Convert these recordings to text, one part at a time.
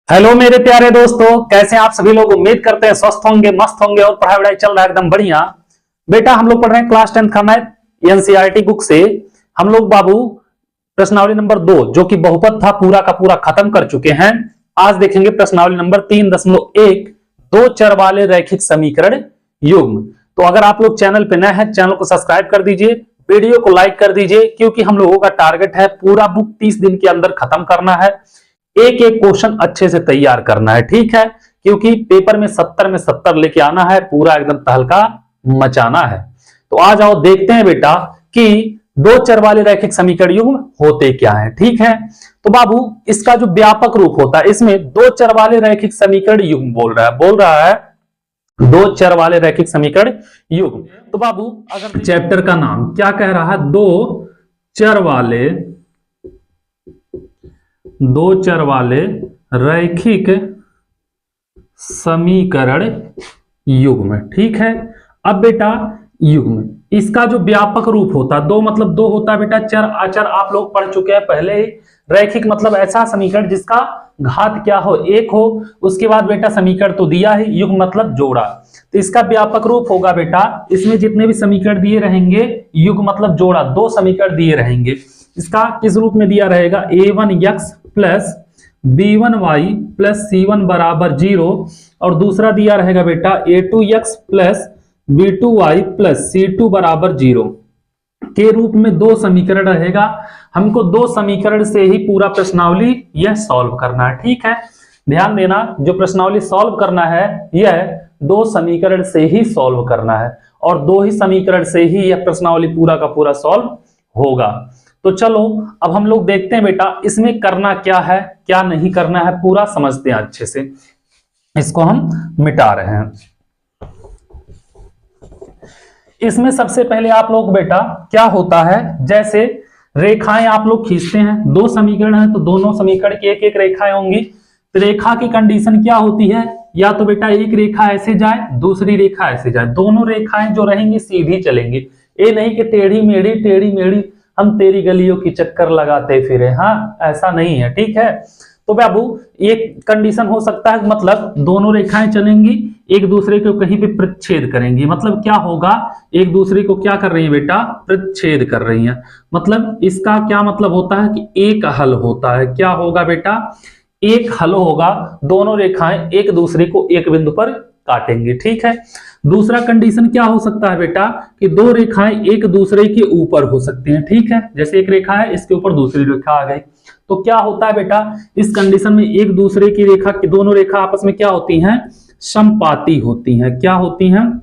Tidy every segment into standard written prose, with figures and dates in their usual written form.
Hello मेरे प्यारे दोस्तों, कैसे हैं आप सभी लोग। उम्मीद करते हैं स्वस्थ होंगे, मस्त होंगे और पढ़ाई वढ़ाई चल रहा है एकदम बढ़िया। बेटा हम लोग पढ़ रहे हैं क्लास 10 का मैथ एनसीईआरटी बुक से। हम लोग बाबू प्रश्नावली नंबर 2 जो कि बहुपद था पूरा का पूरा खत्म कर चुके हैं। आज देखेंगे प्रश्नावली नंबर 3.1 दो चर वाले रैखिक समीकरण युग्म। तो अगर आप लोग चैनल पे नए हैं, चैनल को सब्सक्राइब कर दीजिए, वीडियो को लाइक कर दीजिए, क्योंकि हम लोगों का टारगेट है पूरा बुक 30 दिन के अंदर खत्म करना है। एक एक क्वेश्चन अच्छे से तैयार करना है, ठीक है, क्योंकि पेपर में 70 में 70 लेके आना है, पूरा एकदम तहलका मचाना है। तो आ जाओ देखते हैं बेटा कि दो चर वाले रैखिक समीकरण युग्म होते क्या है। ठीक है, तो बाबू इसका जो व्यापक रूप होता है, इसमें दो चर वाले रैखिक समीकरण युग्म बोल रहा है दो चर वाले रैखिक समीकरण युग्म। तो बाबू अगर चैप्टर का नाम क्या कह रहा है, दो चर वाले रैखिक समीकरण युग्म। ठीक है, अब बेटा युग्म इसका जो व्यापक रूप होता है, दो मतलब दो होता है बेटा, चर अचर आप लोग पढ़ चुके हैं पहले ही। रैखिक मतलब ऐसा समीकरण जिसका घात क्या हो, एक हो। उसके बाद बेटा समीकरण तो दिया है, युग्म मतलब जोड़ा। तो इसका व्यापक रूप होगा बेटा, इसमें जितने भी समीकरण दिए रहेंगे, युग्म मतलब जोड़ा, दो समीकरण दिए रहेंगे। इसका किस रूप में दिया रहेगा, a1x plus b1y plus c1 बराबर 0, और दूसरा दिया रहेगा बेटा a2x plus b2y plus c2 बराबर 0 के रूप में दो समीकरण रहेगा। हमको दो समीकरण से ही पूरा प्रश्नावली यह सॉल्व करना है। ठीक है, ध्यान देना, जो प्रश्नावली सॉल्व करना है यह दो समीकरण से ही सॉल्व करना है, और दो ही समीकरण से ही यह प्रश्नावली पूरा का पूरा सॉल्व होगा। तो चलो अब हम लोग देखते हैं बेटा इसमें करना क्या है, क्या नहीं करना है, पूरा समझते हैं अच्छे से। इसको हम मिटा रहे हैं। इसमें सबसे पहले आप लोग बेटा क्या होता है, जैसे रेखाएं आप लोग खींचते हैं, दो समीकरण है तो दोनों समीकरण की एक एक रेखाएं होंगी। तो रेखा की कंडीशन क्या होती है, या तो बेटा एक रेखा ऐसे जाए, दूसरी रेखा ऐसे जाए, दोनों रेखाएं जो रहेंगी सीधी चलेंगी। ये नहीं कि टेढ़ी मेढ़ी हम तेरी गलियों की चक्कर लगाते फिरे, हाँ ऐसा नहीं है। ठीक है, तो बाबू एक कंडीशन हो सकता है, मतलब दोनों रेखाएं चलेंगी, एक दूसरे को कहीं पे प्रतिच्छेद करेंगी। मतलब क्या होगा, एक दूसरे को क्या कर रही है बेटा, प्रतिच्छेद कर रही है। मतलब इसका क्या मतलब होता है कि एक हल होता है। क्या होगा बेटा, एक हल होगा, दोनों रेखाएं एक दूसरे को एक बिंदु पर काटेंगे। ठीक है, दूसरा कंडीशन क्या हो सकता है बेटा कि दो रेखाएं एक दूसरे के ऊपर हो सकती हैं। ठीक है, जैसे एक रेखा है, इसके ऊपर दूसरी रेखा आ गई, तो क्या होता है बेटा इस कंडीशन में एक दूसरे की रेखा की दोनों रेखा आपस में क्या होती हैं, समपाती होती हैं। क्या होती हैं,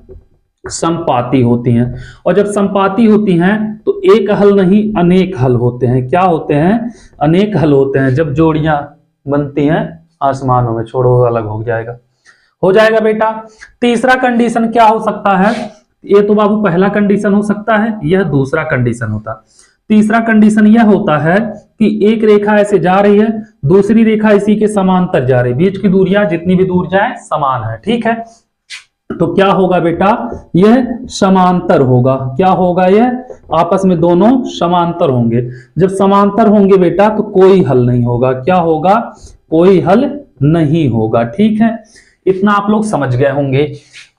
समपाती होती हैं। और जब समपाती होती हैं तो एक हल नहीं अनेक हल होते हैं। क्या होते हैं, अनेक हल होते हैं। जब जोड़ियां बनती हैं आसमानों में, छोड़ो अलग हो जाएगा बेटा। तीसरा कंडीशन क्या हो सकता है, ये तो बाबू पहला कंडीशन हो सकता है, यह दूसरा कंडीशन होता। तीसरा कंडीशन यह होता है कि एक रेखा ऐसे जा रही है, दूसरी रेखा इसी के समांतर जा रही है, बीच की दूरियां जितनी भी दूर जाए समान है। ठीक है, तो क्या होगा बेटा, यह समांतर होगा। क्या होगा, यह आपस में दोनों समांतर होंगे। जब समांतर होंगे बेटा तो कोई हल नहीं होगा। क्या होगा, कोई हल नहीं होगा। ठीक है, इतना आप लोग समझ गए होंगे।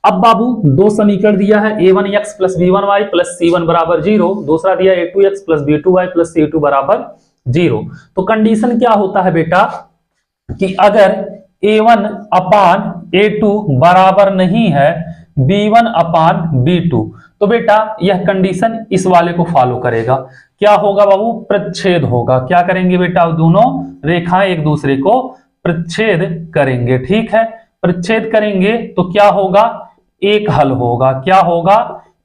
अब बाबू दो समीकरण दिया है, a1x plus b1y plus c1 बराबर 0, दूसरा दिया a2x plus b2y plus c2 बराबर 0। तो कंडीशन क्या होता है बेटा कि अगर a1 अपान a2 बराबर नहीं है b1 अपान b2, तो बेटा यह कंडीशन इस वाले को फॉलो करेगा। क्या होगा बाबू, प्रतिच्छेद होगा। क्या करेंगे बेटा, दोनों रेखाएं एक दूसरे को प्रतिच्छेद करेंगे। ठीक है, प्रतिच्छेद करेंगे तो क्या होगा, एक हल होगा। क्या होगा,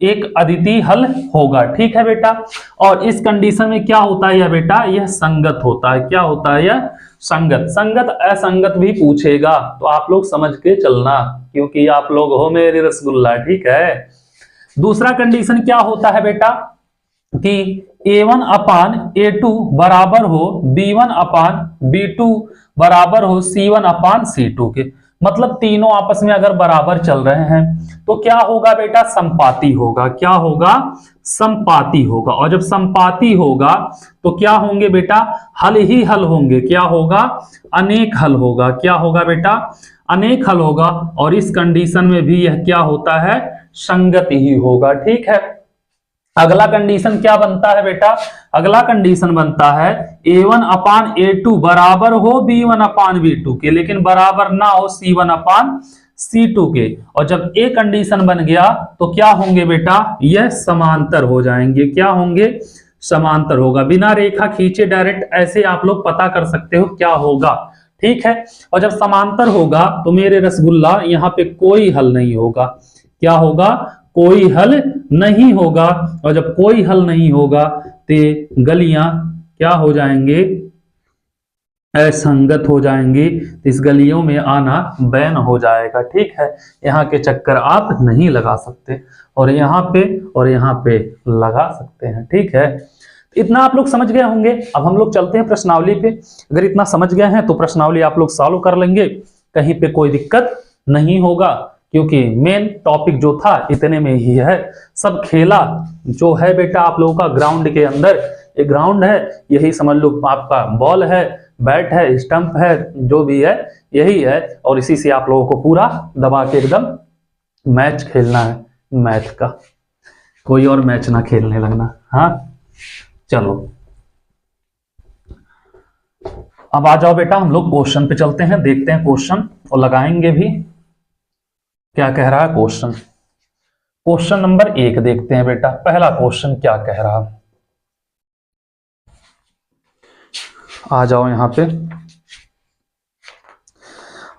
एक अद्वितीय हल होगा। ठीक है बेटा, और इस कंडीशन में क्या होता है यह बेटा, यह संगत होता है। क्या होता है, यह संगत असंगत भी पूछेगा, तो आप लोग समझ के चलना, क्योंकि आप लोग हो मेरे रसगुल्ला। ठीक है, दूसरा कंडीशन क्या होता है बेटा कि a1 अपान a2 बराबर हो b1 अपान b2 बराबर हो c1 अपान c2 के। मतलब तीनों आपस में अगर बराबर चल रहे हैं तो क्या होगा बेटा, संपाती होगा। क्या होगा, संपाती होगा। और जब संपाती होगा तो क्या होंगे बेटा, हल ही हल होंगे। क्या होगा, अनेक हल होगा। क्या होगा बेटा, अनेक हल होगा। और इस कंडीशन में भी यह क्या होता है, संगत ही होगा। ठीक है, अगला कंडीशन क्या बनता है बेटा, अगला कंडीशन बनता है a1 अपान a2 बराबर हो b1 अपान b2 के, लेकिन बराबर ना हो c1 अपान c2 के। और जब ए कंडीशन बन गया तो क्या होंगे बेटा, यह समांतर हो जाएंगे। क्या होंगे, समांतर होगा। बिना रेखा खींचे डायरेक्ट ऐसे आप लोग पता कर सकते हो क्या होगा। ठीक है, और जब समांतर होगा तो मेरे रसगुल्ला यहाँ पे कोई हल नहीं होगा। क्या होगा, कोई हल नहीं होगा। और जब कोई हल नहीं होगा तो गलियां क्या हो जाएंगे, असंगत हो जाएंगी। इस गलियों में आना बैन हो जाएगा। ठीक है, यहाँ के चक्कर आप नहीं लगा सकते, और यहाँ पे लगा सकते हैं। ठीक है, इतना आप लोग समझ गए होंगे। अब हम लोग चलते हैं प्रश्नावली पे। अगर इतना समझ गए हैं तो प्रश्नावली आप लोग सॉल्व कर लेंगे, कहीं पे कोई दिक्कत नहीं होगा, क्योंकि मेन टॉपिक जो था इतने में ही है। सब खेला जो है बेटा आप लोगों का ग्राउंड के अंदर, एक ग्राउंड है, यही समझ लो आपका बॉल है, बैट है, स्टंप है, जो भी है यही है। और इसी से आप लोगों को पूरा दबा के एकदम मैच खेलना है, मैथ का। कोई और मैच ना खेलने लगना। हाँ चलो, अब आ जाओ बेटा, हम लोग क्वेश्चन पे चलते हैं, देखते हैं क्वेश्चन और लगाएंगे भी। क्या कह रहा है क्वेश्चन, क्वेश्चन नंबर 1 देखते हैं बेटा। पहला क्वेश्चन क्या कह रहा, आ जाओ यहां पे।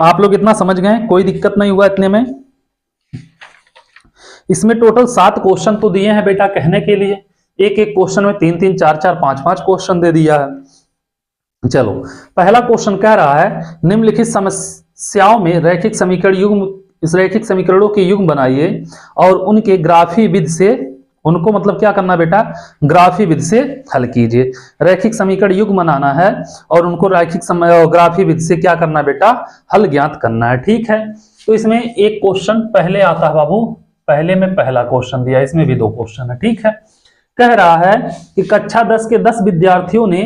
आप लोग इतना समझ गए, कोई दिक्कत नहीं हुआ इतने में। इसमें टोटल 7 क्वेश्चन तो दिए हैं बेटा कहने के लिए, एक एक क्वेश्चन में 3-3 4-4 5-5 क्वेश्चन दे दिया है। चलो, पहला क्वेश्चन कह रहा है निम्नलिखित समस्याओं में रैखिक समीकरण युग्म, इस रैखिक समीकरणों के युग्म बनाइए और उनके ग्राफी विधि से, उनको मतलब क्या करना बेटा, ग्राफी विधि से हल कीजिए। रैखिक समीकरण युग्म बनाना है और उनको रैखिक ग्राफी विधि से क्या करना बेटा, हल ज्ञात करना है। ठीक है, तो इसमें एक क्वेश्चन पहले आता है बाबू, पहले में पहला क्वेश्चन दिया, इसमें भी 2 क्वेश्चन है। ठीक है, कह रहा है कि कक्षा 10 के 10 विद्यार्थियों ने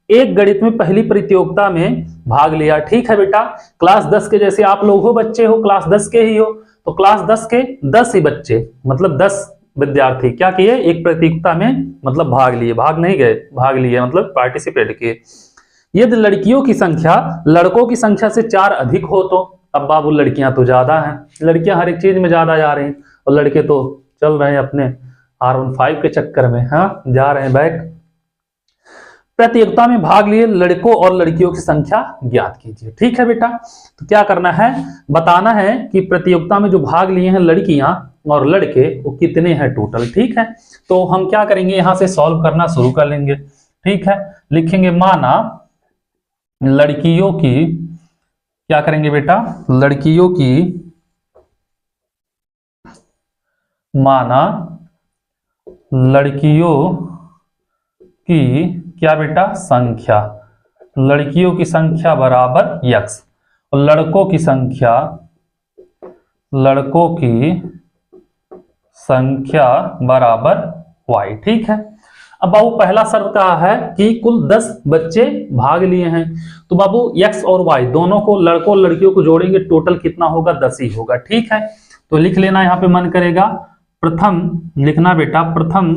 एक गणित में पहली प्रतियोगिता में भाग लिया। ठीक है बेटा, क्लास 10 के जैसे आप लोग हो, बच्चे हो, क्लास 10 के ही हो, तो क्लास 10 के 10 ही बच्चे, मतलब 10 विद्यार्थी क्या किए, एक प्रतियोगिता में मतलब भाग लिए, भाग नहीं गए, भाग लिए मतलब पार्टिसिपेट किए। यदि लड़कियों की संख्या लड़कों की संख्या से 4 अधिक हो तो, अब बाबू लड़कियां तो ज्यादा हैं, लड़कियां हर एक चीज में ज्यादा जा रही हैं, और लड़के तो चल रहे हैं अपने R15 के चक्कर में, हाँ जा रहे हैं बैक। प्रतियोगिता में भाग लिए लड़कों और लड़कियों की संख्या ज्ञात कीजिए। ठीक है बेटा, तो क्या करना है, बताना है कि प्रतियोगिता में जो भाग लिए हैं लड़कियां और लड़के वो कितने हैं टोटल। ठीक है, तो हम क्या करेंगे, यहां से सॉल्व करना शुरू कर लेंगे। ठीक है, लिखेंगे माना लड़कियों की, क्या करेंगे बेटा, लड़कियों की, माना लड़कियों की क्या बेटा, संख्या, लड़कियों की संख्या बराबर x और लड़कों की संख्या, लड़कों की संख्या बराबर y। ठीक है, अब बाबू पहला शर्त कहा है कि कुल 10 बच्चे भाग लिए हैं, तो बाबू x और y दोनों को, लड़कों और लड़कियों को जोड़ेंगे, टोटल कितना होगा, 10 ही होगा। ठीक है, तो लिख लेना, यहाँ पे मन करेगा प्रथम लिखना बेटा, प्रथम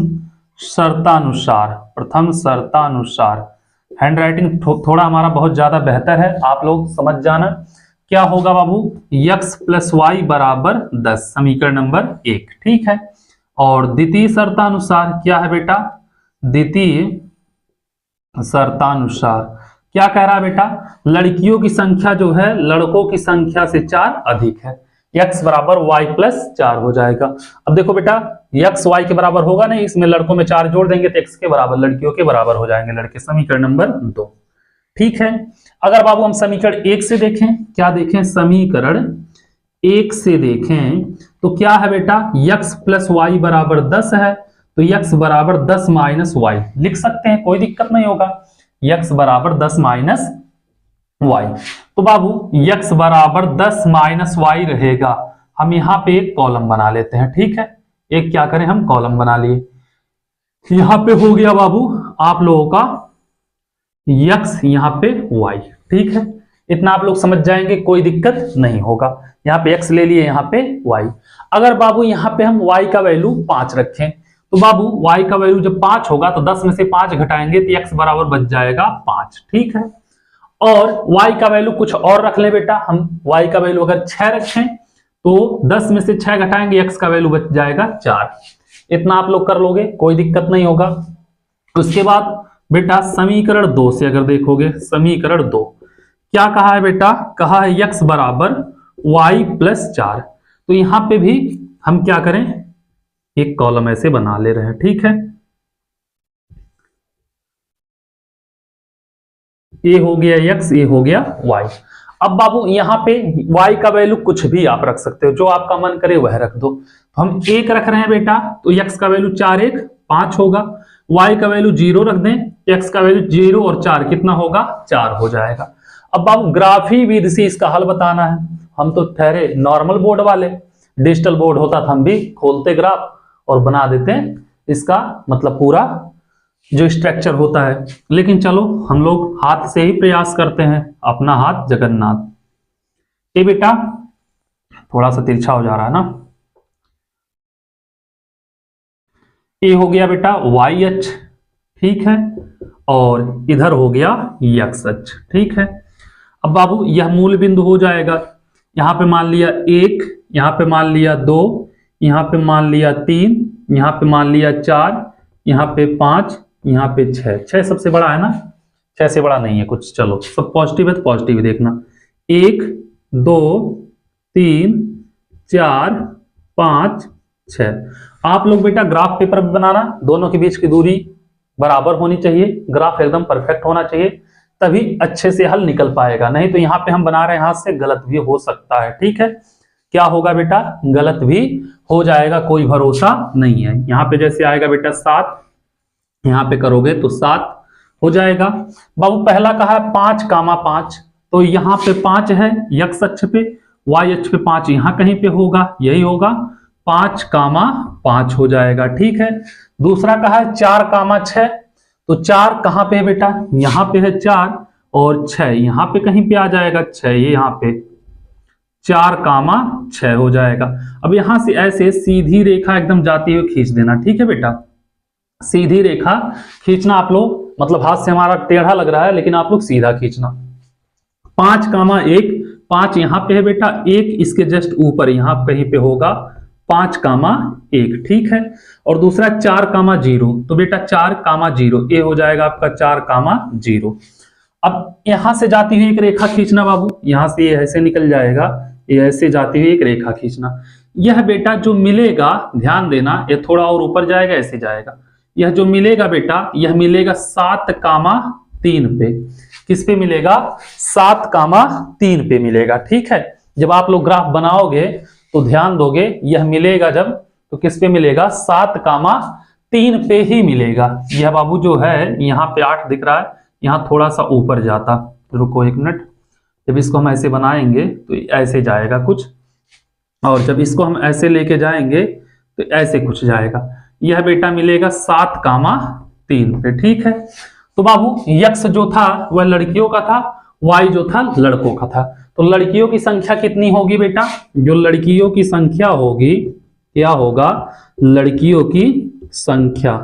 शर्तानुसार, प्रथम शर्तानुसार। हैंड राइटिंग थोड़ा हमारा बहुत ज्यादा बेहतर है, आप लोग समझ जाना। क्या होगा बाबू, x प्लस वाई बराबर 10, समीकरण नंबर 1। ठीक है, और द्वितीय शर्तानुसार क्या है बेटा, द्वितीय शर्तानुसार क्या कह रहा है बेटा, लड़कियों की संख्या जो है लड़कों की संख्या से 4 अधिक है, x बराबर y प्लस 4 हो जाएगा। अब देखो बेटा, x y के बराबर होगा नहीं, इसमें लड़कों में 4 जोड़ देंगे तो x के बराबर, लड़कियों के बराबर हो जाएंगे लड़के, समीकरण नंबर 2। ठीक है, अगर बाबू हम समीकरण 1 से देखें, क्या देखें, समीकरण 1 से देखें तो क्या है बेटा, x प्लस वाई बराबर 10 है, तो x बराबर 10 माइनस वाई लिख सकते हैं, कोई दिक्कत नहीं होगा, x बराबर 10 माइनस वाई। तो बाबू x बराबर 10 माइनस वाई रहेगा। हम यहाँ पे एक कॉलम बना लेते हैं, ठीक है। एक क्या करें, हम कॉलम बना लिए। यहां पे हो गया बाबू आप लोगों का x, यहां पे y, ठीक है। इतना आप लोग समझ जाएंगे, कोई दिक्कत नहीं होगा। यहाँ पे x ले लिए, यहाँ पे y। अगर बाबू यहाँ पे हम y का वैल्यू 5 रखें, तो बाबू y का वैल्यू जब 5 होगा तो 10 में से 5 घटाएंगे तो x बराबर बच जाएगा 5, ठीक है। और y का वैल्यू कुछ और रख ले बेटा, हम y का वैल्यू अगर 6 रखें तो 10 में से 6 घटाएंगे, x का वैल्यू बच जाएगा 4। इतना आप लोग कर लोगे, कोई दिक्कत नहीं होगा। उसके बाद बेटा समीकरण 2 से अगर देखोगे, समीकरण 2 क्या कहा है बेटा, कहा है x बराबर y प्लस 4। तो यहां पे भी हम क्या करें, एक कॉलम ऐसे बना ले रहे हैं, ठीक है। ये हो गया x, ये हो गया y। अब बाबू यहाँ पे y का वैल्यू कुछ भी आप रख सकते हो, जो आपका मन करे वह रख दो। तो हम 1 रख रहे हैं बेटा, तो x का वैल्यू 4 1 5 होगा। y का वैल्यू 0 रख दें, x का वैल्यू 0 और 4 कितना होगा, 4 हो जाएगा। अब बाबू ग्राफी विधि से इसका हल बताना है। हम तो ठहरे नॉर्मल बोर्ड वाले, डिजिटल बोर्ड होता था हम भी खोलते ग्राफ और बना देते इसका मतलब पूरा जो स्ट्रक्चर होता है। लेकिन चलो हम लोग हाथ से ही प्रयास करते हैं, अपना हाथ जगन्नाथ। ये बेटा थोड़ा सा तिरछा हो जा रहा है ना। ये हो गया बेटा वाई अक्ष, ठीक है, और इधर हो गया एक्स अक्ष, ठीक है। अब बाबू यह मूल बिंदु हो जाएगा। यहां पे मान लिया 1, यहां पे मान लिया 2, यहां पे मान लिया 3, यहां पे मान लिया 4, यहां पे 5, यहां पे 6। 6 सबसे बड़ा है ना, 6 से बड़ा नहीं है कुछ। चलो सब पॉजिटिव है तो पॉजिटिव ही देखना। 1 2 3 4 5 6। आप लोग बेटा ग्राफ पेपर में बनाना, दोनों के बीच की दूरी बराबर होनी चाहिए, ग्राफ एकदम परफेक्ट होना चाहिए, तभी अच्छे से हल निकल पाएगा। नहीं तो यहाँ पे हम बना रहे हैं हाथ से, गलत भी हो सकता है, ठीक है। क्या होगा बेटा, गलत भी हो जाएगा, कोई भरोसा नहीं है। यहाँ पे जैसे आएगा बेटा 7, यहाँ पे करोगे तो 7 हो जाएगा। बाबू पहला कहा 5 कामा 5, तो यहाँ पे 5 है x अक्ष पे, y अक्ष पे 5 यहाँ कहीं पे होगा, यही होगा 5 कामा 5 हो जाएगा, ठीक है। दूसरा कहा है 4 कामा 6, तो 4 कहाँ पे है बेटा, यहाँ पे है 4, और 6 यहाँ पे कहीं पे आ जाएगा, 6 ये यहाँ पे 4 कामा 6 हो जाएगा। अब यहां से ऐसे सीधी रेखा एकदम जाती हुई खींच देना, ठीक है बेटा। सीधी रेखा खींचना आप लोग, मतलब हाथ से हमारा टेढ़ा लग रहा है लेकिन आप लोग सीधा खींचना। 5 कामा 1, 5 यहां पे है बेटा, 1 इसके जस्ट ऊपर यहां कहीं पे होगा 5 कामा 1, ठीक है। और दूसरा 4 कामा 0, तो बेटा 4 कामा 0 ये हो जाएगा आपका 4 कामा 0। अब यहां से जाती हुई एक रेखा खींचना बाबू, यहां से ये ऐसे निकल जाएगा, ये ऐसे जाती हुई एक रेखा खींचना। यह बेटा जो मिलेगा, ध्यान देना, ये थोड़ा और ऊपर जाएगा, ऐसे जाएगा। यह जो मिलेगा बेटा, यह मिलेगा 7 कामा 3 पे। किस पे मिलेगा, 7 कामा 3 पे मिलेगा, ठीक है। जब आप लोग ग्राफ बनाओगे तो ध्यान दोगे, यह मिलेगा जब, तो किस पे मिलेगा, 7 कामा 3 पे ही मिलेगा। यह बाबू जो है यहाँ पे 8 दिख रहा है, यहाँ थोड़ा सा ऊपर जाता, रुको 1 मिनट। जब इसको हम ऐसे बनाएंगे तो ऐसे जाएगा कुछ, और जब इसको हम ऐसे लेके जाएंगे तो ऐसे कुछ जाएगा। यह बेटा मिलेगा 7 कामा 3 पे, ठीक है। तो बाबू यक्स जो था वह लड़कियों का था, वाई जो था लड़कों का था। तो लड़कियों की संख्या कितनी होगी बेटा, जो लड़कियों की संख्या होगी, क्या होगा, लड़कियों की संख्या,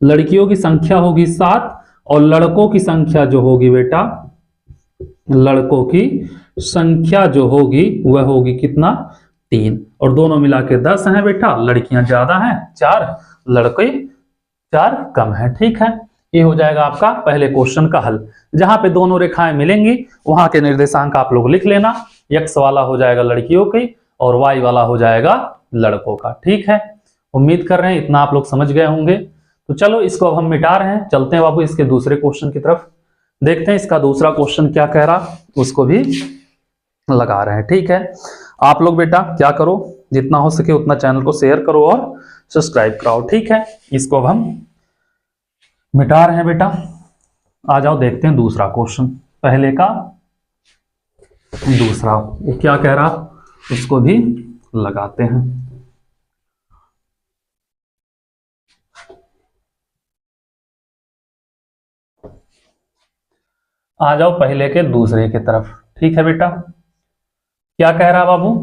लड़कियों की संख्या होगी 7, और लड़कों की संख्या जो होगी बेटा, लड़कों की संख्या जो होगी वह होगी कितना, 3, और दोनों मिला के 10 है बेटा। लड़कियां ज्यादा हैं 4, लड़के 4 कम है, ठीक है। ये हो जाएगा आपका पहले क्वेश्चन का हल। जहां पे दोनों रेखाएं मिलेंगी वहां के निर्देशांक आप लोग लिख लेना। x वाला हो जाएगा लड़कियों की और y वाला हो जाएगा लड़कों का, ठीक है। उम्मीद कर रहे हैं इतना आप लोग समझ गए होंगे। तो चलो इसको अब हम मिटा रहे हैं, चलते हैं बाबू इसके दूसरे क्वेश्चन की तरफ, देखते हैं इसका दूसरा क्वेश्चन क्या कह रहा, उसको भी लगा रहे हैं, ठीक है। आप लोग बेटा क्या करो, जितना हो सके उतना चैनल को शेयर करो और सब्सक्राइब कराओ, ठीक है। इसको अब हम मिटा रहे हैं बेटा। आ जाओ देखते हैं दूसरा क्वेश्चन। पहले का दूसरा वो क्या कह रहा उसको भी लगाते हैं। आ जाओ पहले के दूसरे की तरफ। ठीक है बेटा, क्या कह रहा बाबू?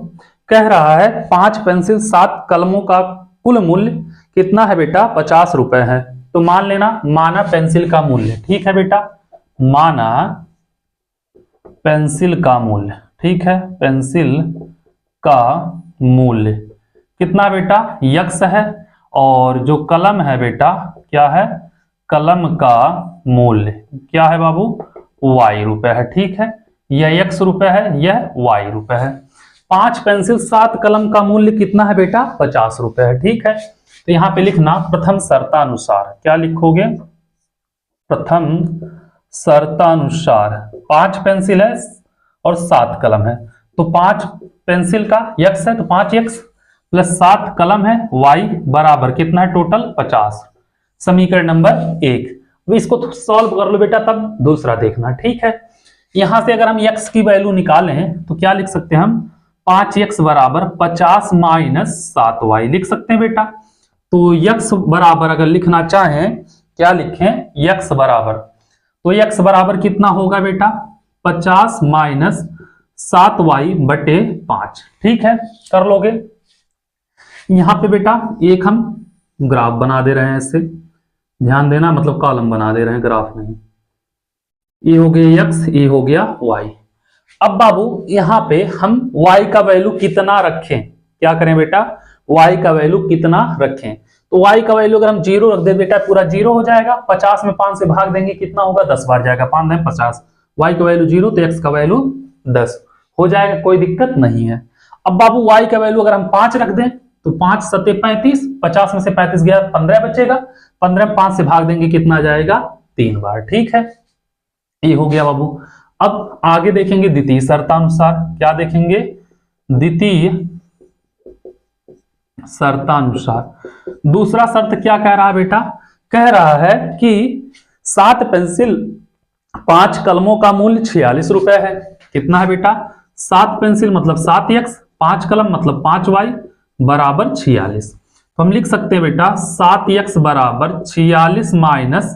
कह रहा है 5 पेंसिल 7 कलमों का कुल मूल्य कितना है बेटा? 50 रुपए है। तो मान लेना माना पेंसिल का मूल्य, ठीक है बेटा, माना पेंसिल का मूल्य, ठीक है, पेंसिल का मूल्य कितना बेटा? यक्स है। और जो कलम है बेटा क्या है? कलम का मूल्य क्या है बाबू? वाई रुपए है। ठीक है, यह यक्स रुपए है, यह वाई रुपए है। 5 पेंसिल 7 कलम का मूल्य कितना है बेटा? 50 रुपए है। ठीक है, तो यहां पे लिखना प्रथम शर्तानुसार। क्या लिखोगे? प्रथम शर्तानुसार 5 पेंसिल है और 7 कलम है, तो 5 पेंसिल का यक्स है तो 5 यक्स प्लस 7 कलम है वाई बराबर कितना है टोटल? 50। समीकरण नंबर 1। इसको सॉल्व कर लो बेटा, तब दूसरा देखना। ठीक है, यहां से अगर हम यक्स की वैल्यू निकालें तो क्या लिख सकते हैं हम? 5x बराबर 50 माइनस 7y लिख सकते हैं बेटा। तो यक्स बराबर अगर लिखना चाहें क्या लिखें? यक्स बराबर, तो यक्स बराबर कितना होगा बेटा? 50 माइनस 7y बटे 5। ठीक है, कर लोगे। यहां पे बेटा एक हम ग्राफ बना दे रहे हैं, इससे ध्यान देना, मतलब कॉलम बना दे रहे हैं, ग्राफ नहीं। ये हो गया x, ये हो गया y। अब बाबू यहां पे हम y का वैल्यू कितना रखें? क्या करें बेटा? y का वैल्यू कितना रखें? तो y का वैल्यू अगर हम 0 रख दे बेटा पूरा 0 हो जाएगा। 50 में 5 से भाग देंगे कितना होगा? 10 बार जाएगा, 5 में 50। y का वैल्यू 0 तो x का वैल्यू 10 हो जाएगा, कोई दिक्कत नहीं है। अब बाबू y का वैल्यू अगर हम 5 रख दें तो 5 सत्ते 35, 50 में से 35 गया 15 बचेगा, 15 में 5 से भाग देंगे कितना जाएगा? 3 बार। ठीक है, ये हो गया बाबू। अब आगे देखेंगे द्वितीय शर्तानुसार। क्या देखेंगे? द्वितीय शर्तानुसार दूसरा शर्त क्या कह रहा है बेटा? कह रहा है कि 7 पेंसिल 5 कलमों का मूल्य 46 रुपए है। कितना है बेटा? 7 पेंसिल मतलब 7 यक्स, 5 कलम मतलब 5 वाई बराबर 46। तो हम लिख सकते हैं बेटा 7 यक्स बराबर 46 माइनस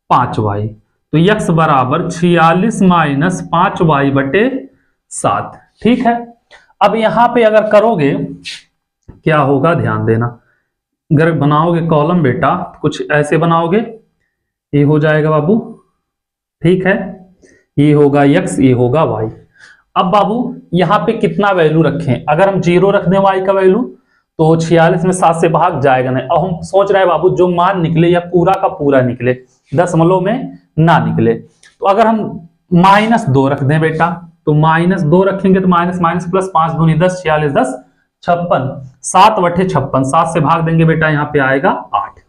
5 वाई। तो यक्स बराबर 46 माइनस 5 वाई बटे 7। ठीक है, अब यहां पे अगर करोगे क्या होगा ध्यान देना। अगर बनाओगे कॉलम बेटा कुछ ऐसे बनाओगे, ये हो जाएगा बाबू। ठीक है, ये होगा x, ये होगा y। अब बाबू यहां पे कितना वैल्यू रखें? अगर हम 0 रख दें y का वैल्यू तो 46 में 7 से भाग जाएगा नहीं। अब हम सोच रहे हैं बाबू जो मान निकले या पूरा का पूरा निकले, दशमलव में ना निकले। तो अगर हम -2 रख दें बेटा, तो -2 रखेंगे तो माइनस माइनस प्लस 5 दूनी 10, 46 10 56, 7 बटे 56, 7 से भाग देंगे बेटा यहाँ पे आएगा 8।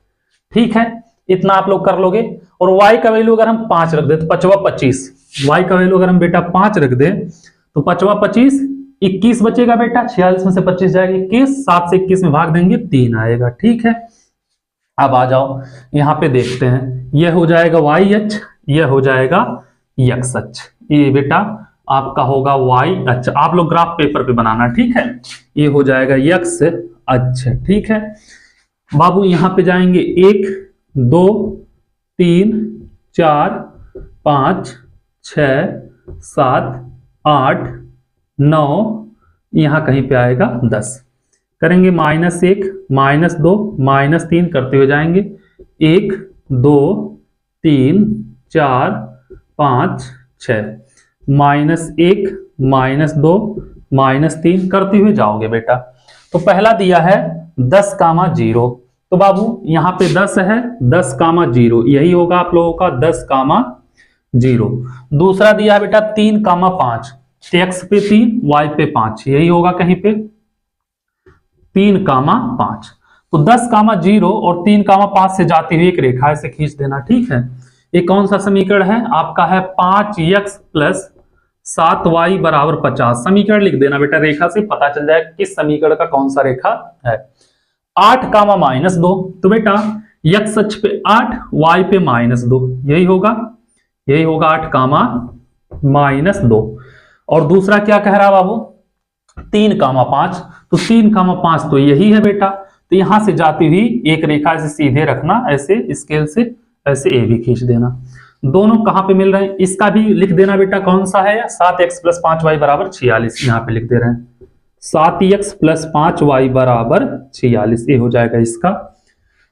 ठीक है, इतना आप लोग कर लोगे। और y का वैल्यू अगर हम 5 रख दे तो 5 25, y का वैल्यू अगर हम बेटा 5 रख दे तो 5 25 21 बचेगा बेटा, 46 में से 25 जाएगा 21, 7 से 21 में भाग देंगे 3 आएगा। ठीक है, अब आ जाओ यहाँ पे देखते हैं, यह हो जाएगा वाई अक्ष, यह हो जाएगा एक्स अक्ष। ये बेटा आपका होगा वाई अक्ष, आप लोग ग्राफ पेपर पे बनाना। ठीक है, ये हो जाएगा एक्स अक्ष। ठीक है बाबू, यहाँ पे जाएंगे 1 2 3 4 5 6 7 8 9, यहाँ कहीं पे आएगा 10। करेंगे -1 -2 -3 करते हुए जाएंगे, 1 2 3 4 5 6, -1 -2 -3 करते हुए जाओगे बेटा। तो पहला दिया है 10, 0। तो बाबू यहाँ पे 10 है, 10, 0 यही होगा आप लोगों का 10, 0। दूसरा दिया है बेटा 3, 5, x पे 3 y पे 5, यही होगा कहीं पे 3, 5। तो 10, 0 और 3, 5 से जाती हुई एक रेखा ऐसे खींच देना। ठीक है, ये कौन सा समीकरण है आपका? है 5x प्लस 7y बराबर 50। समीकरण लिख देना बेटा, रेखा से पता चल जाएगा किस समीकरण का कौन सा रेखा है। 8, -2, तो बेटा x अक्ष पे 8, y पे -2, यही होगा 8, -2। और दूसरा क्या कह रहा बाबू 3,5, तो 3,5 तो यही है बेटा। तो यहां से जाती हुई एक रेखा से सीधे रखना, ऐसे स्केल से ऐसे ए भी खींच देना। दोनों कहां पे मिल रहे हैं इसका भी लिख देना बेटा, कौन सा है 7x + 5y = 46, यहां पे लिख दे रहे हैं 7x + 5y = 46, ये हो जाएगा इसका।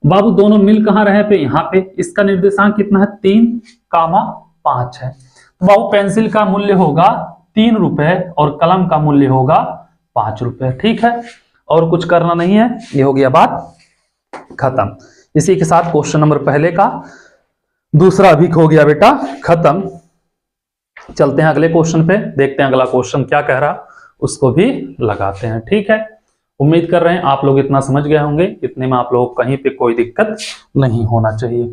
बाबू दोनों मिल कहां रहे पे, यहाँ पे। इसका निर्देशांक कितना है 3,5 है। तो बाबू पेंसिल का मूल्य होगा 3 रुपए और कलम का मूल्य होगा 5 रुपए। ठीक है, और कुछ करना नहीं है, ये हो गया बात खत्म। इसी के साथ क्वेश्चन नंबर पहले का दूसरा भी हो गया बेटा खत्म। चलते हैं अगले क्वेश्चन पे, देखते हैं अगला क्वेश्चन क्या कह रहा, उसको भी लगाते हैं। ठीक है, उम्मीद कर रहे हैं आप लोग इतना समझ गए होंगे, इतने में आप लोग कहीं पे कोई दिक्कत नहीं होना चाहिए,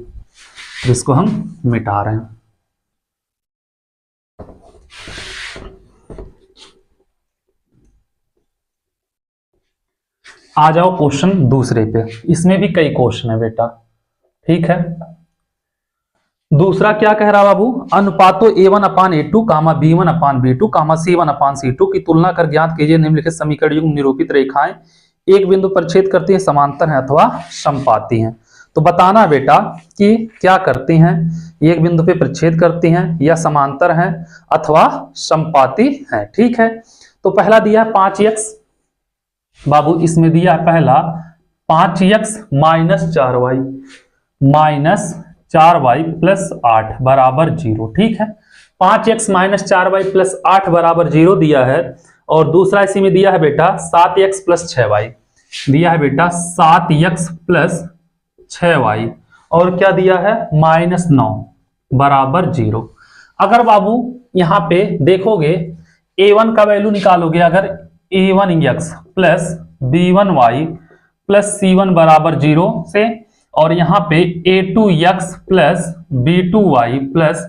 जिसको हम मिटा रहे हैं। आ जाओ क्वेश्चन दूसरे पे, इसमें भी कई क्वेश्चन है बेटा। ठीक है, दूसरा क्या कह रहा बाबू, अनुपातों A1/A2, B1/B2, C1/C2 की तुलना कर ज्ञात कीजिए निम्नलिखित समीकरण युग्म निरूपित रेखाएं एक बिंदु पर छेद करती हैं, समांतर हैं अथवा समपाती हैं। तो बताना बेटा कि क्या करती हैं, एक बिंदु पे प्रच्छेद करती हैं या समांतर हैं अथवा समपाती हैं। ठीक है, तो पहला दिया है 5x बाबू, इसमें दिया है पहला 5x - 4y - 4y + 8 = 0। ठीक है, 5x - 4y + 8 = 0 दिया है। और दूसरा इसी में दिया है बेटा 7x + 6y, दिया है बेटा 7x + 6y, और क्या दिया है -9 = 0। अगर बाबू यहां पे देखोगे a1 का वैल्यू निकालोगे, अगर a1x + b1y + c1 = 0 से, और यहां पे a2x + b2y +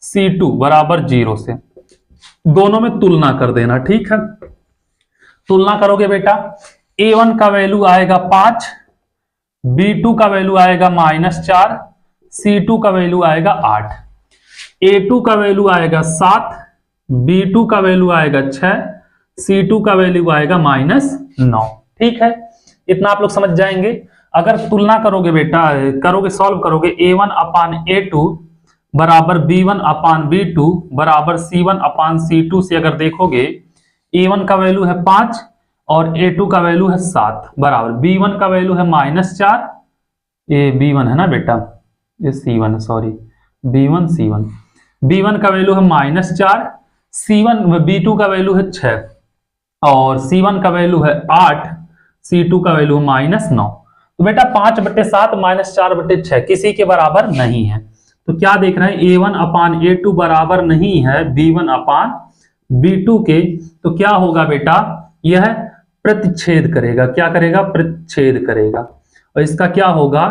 c2 = 0 से, दोनों में तुलना कर देना। ठीक है, तुलना करोगे बेटा a1 का वैल्यू आएगा 5, b2 का वैल्यू आएगा -4, c2 का वैल्यू आएगा 8, a2 का वैल्यू आएगा 7, b2 का वैल्यू आएगा 6, c2 का वैल्यू आएगा -9। ठीक है, इतना आप लोग समझ जाएंगे। अगर तुलना करोगे बेटा, करोगे सॉल्व करोगे a1/a2 = b1/b2 = c1/c2 से, अगर देखोगे a1 का वैल्यू है 5 और a2 का वैल्यू है 7 बराबर, b1 का वैल्यू है -4, ये b1 है ना बेटा, ये c1 sorry b1 c1, b1 का वैल्यू है -4, c1 b2 का वैल्यू है 6 और c1 का वैल्यू है 8, c2 का वैल्यू है -9। तो बेटा 5/7 -4/6 किसी के बराबर नहीं है। तो क्या देख रहे हैं a1/a2 बराबर नहीं है b1/b2 के, तो क्या होगा बेटा यह प्रतिच्छेद करेगा। क्या करेगा, प्रतिच्छेद करेगा, और इसका क्या होगा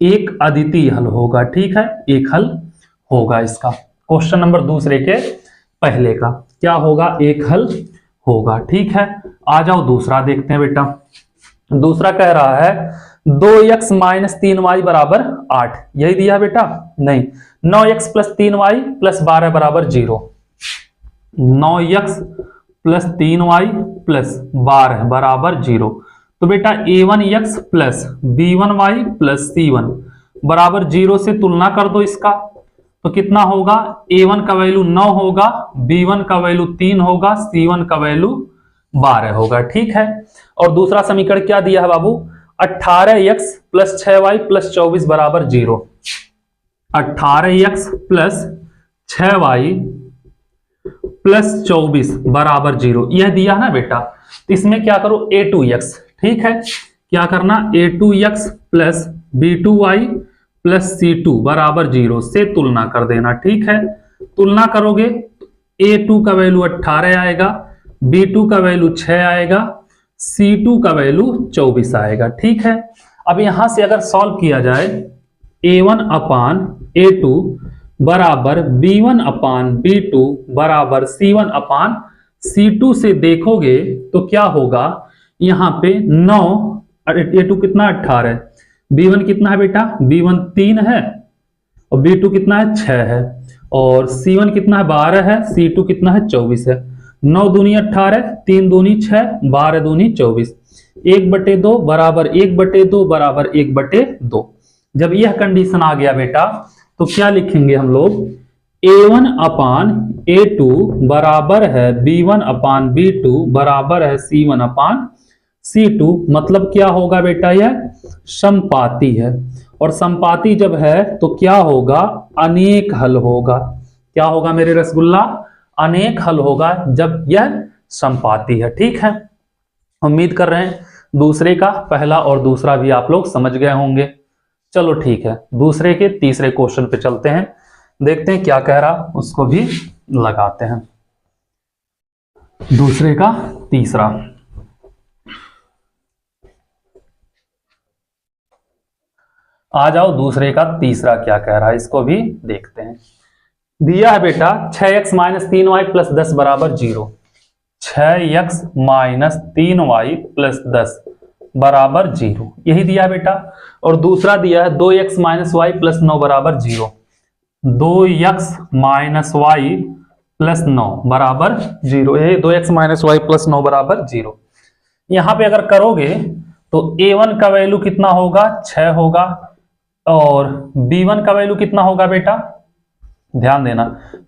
एक अद्वितीय हल होगा। ठीक है, एक हल होगा इसका। क्वेश्चन नंबर दूसरे के पहले का क्या होगा, एक हल होगा। ठीक है, आ जाओ दूसरा देखते हैं बेटा। दूसरा कह रहा है 2x - 3y = 8, यही दिया है बेटा, नहीं 9x + 3y + 12 = 0, 9x + 3y + 12 = 0। तो बेटा a1x + b1y + c1 = 0 से तुलना कर दो इसका, तो कितना होगा a1 का वैल्यू 9 होगा, b1 का वैल्यू 3 होगा, c1 का वैल्यू 12 होगा। ठीक है, और दूसरा समीकरण क्या दिया है बाबू, 18x + 6y + 24 = 0, 18x + 6y + 24 = 0, यह दिया है ना बेटा। तो इसमें क्या करो a2x, ठीक है, क्या करना a2x + b2y + c2 = 0 से तुलना कर देना। ठीक है, तुलना करोगे a2 का वैल्यू 18 आएगा, b2 का वैल्यू 6 आएगा, c2 का वैल्यू 24 आएगा। ठीक है, अब यहां से अगर सॉल्व किया जाए a1/a2 बराबर b1/b2 बराबर c1/c2 से देखोगे तो क्या होगा, यहां पे 9, a2 कितना 18, b1 कितना है बेटा, b1 3 है और b2 कितना है 6 है, और c1 कितना है 12 है, c2 कितना है 24 है। 9 दूनी 18, 3 दूनी 6, 12 दूनी 24, 1/2 बराबर 1/2 बराबर 1/2। जब यह कंडीशन आ गया बेटा तो क्या लिखेंगे हम लोग, A1 अपान A2 बराबर है B1 अपान B2 बराबर है C1 अपान C2। मतलब क्या होगा बेटा, यह समपाती है, और समपाती जब है तो क्या होगा, अनेक हल होगा। क्या होगा मेरे रसगुल्ला, अनेक हल होगा जब यह समपाती है। ठीक है, उम्मीद कर रहे हैं दूसरे का पहला और दूसरा भी आप लोग समझ गए होंगे। चलो ठीक है, दूसरे के तीसरे क्वेश्चन पे चलते हैं, देखते हैं क्या कह रहा, उसको भी लगाते हैं। दूसरे का तीसरा, आ जाओ दूसरे का तीसरा क्या कह रहा है, इसको भी देखते हैं। दिया है बेटा 6x माइनस 3y प्लस 10 बराबर 0। 6x माइनस 3y प्लस 10 बराबर 0, यही दिया है बेटा। और दूसरा दिया है 2x माइनस वाई प्लस 9 बराबर 0। 2x माइनस वाई प्लस 9 बराबर 0, ये 2x माइनस वाई प्लस 9 बराबर 0। यहां पे अगर करोगे तो a1 का वैल्यू कितना होगा, 6 होगा, और b1 का वैल्यू कितना होगा बेटा, ध्यान देना,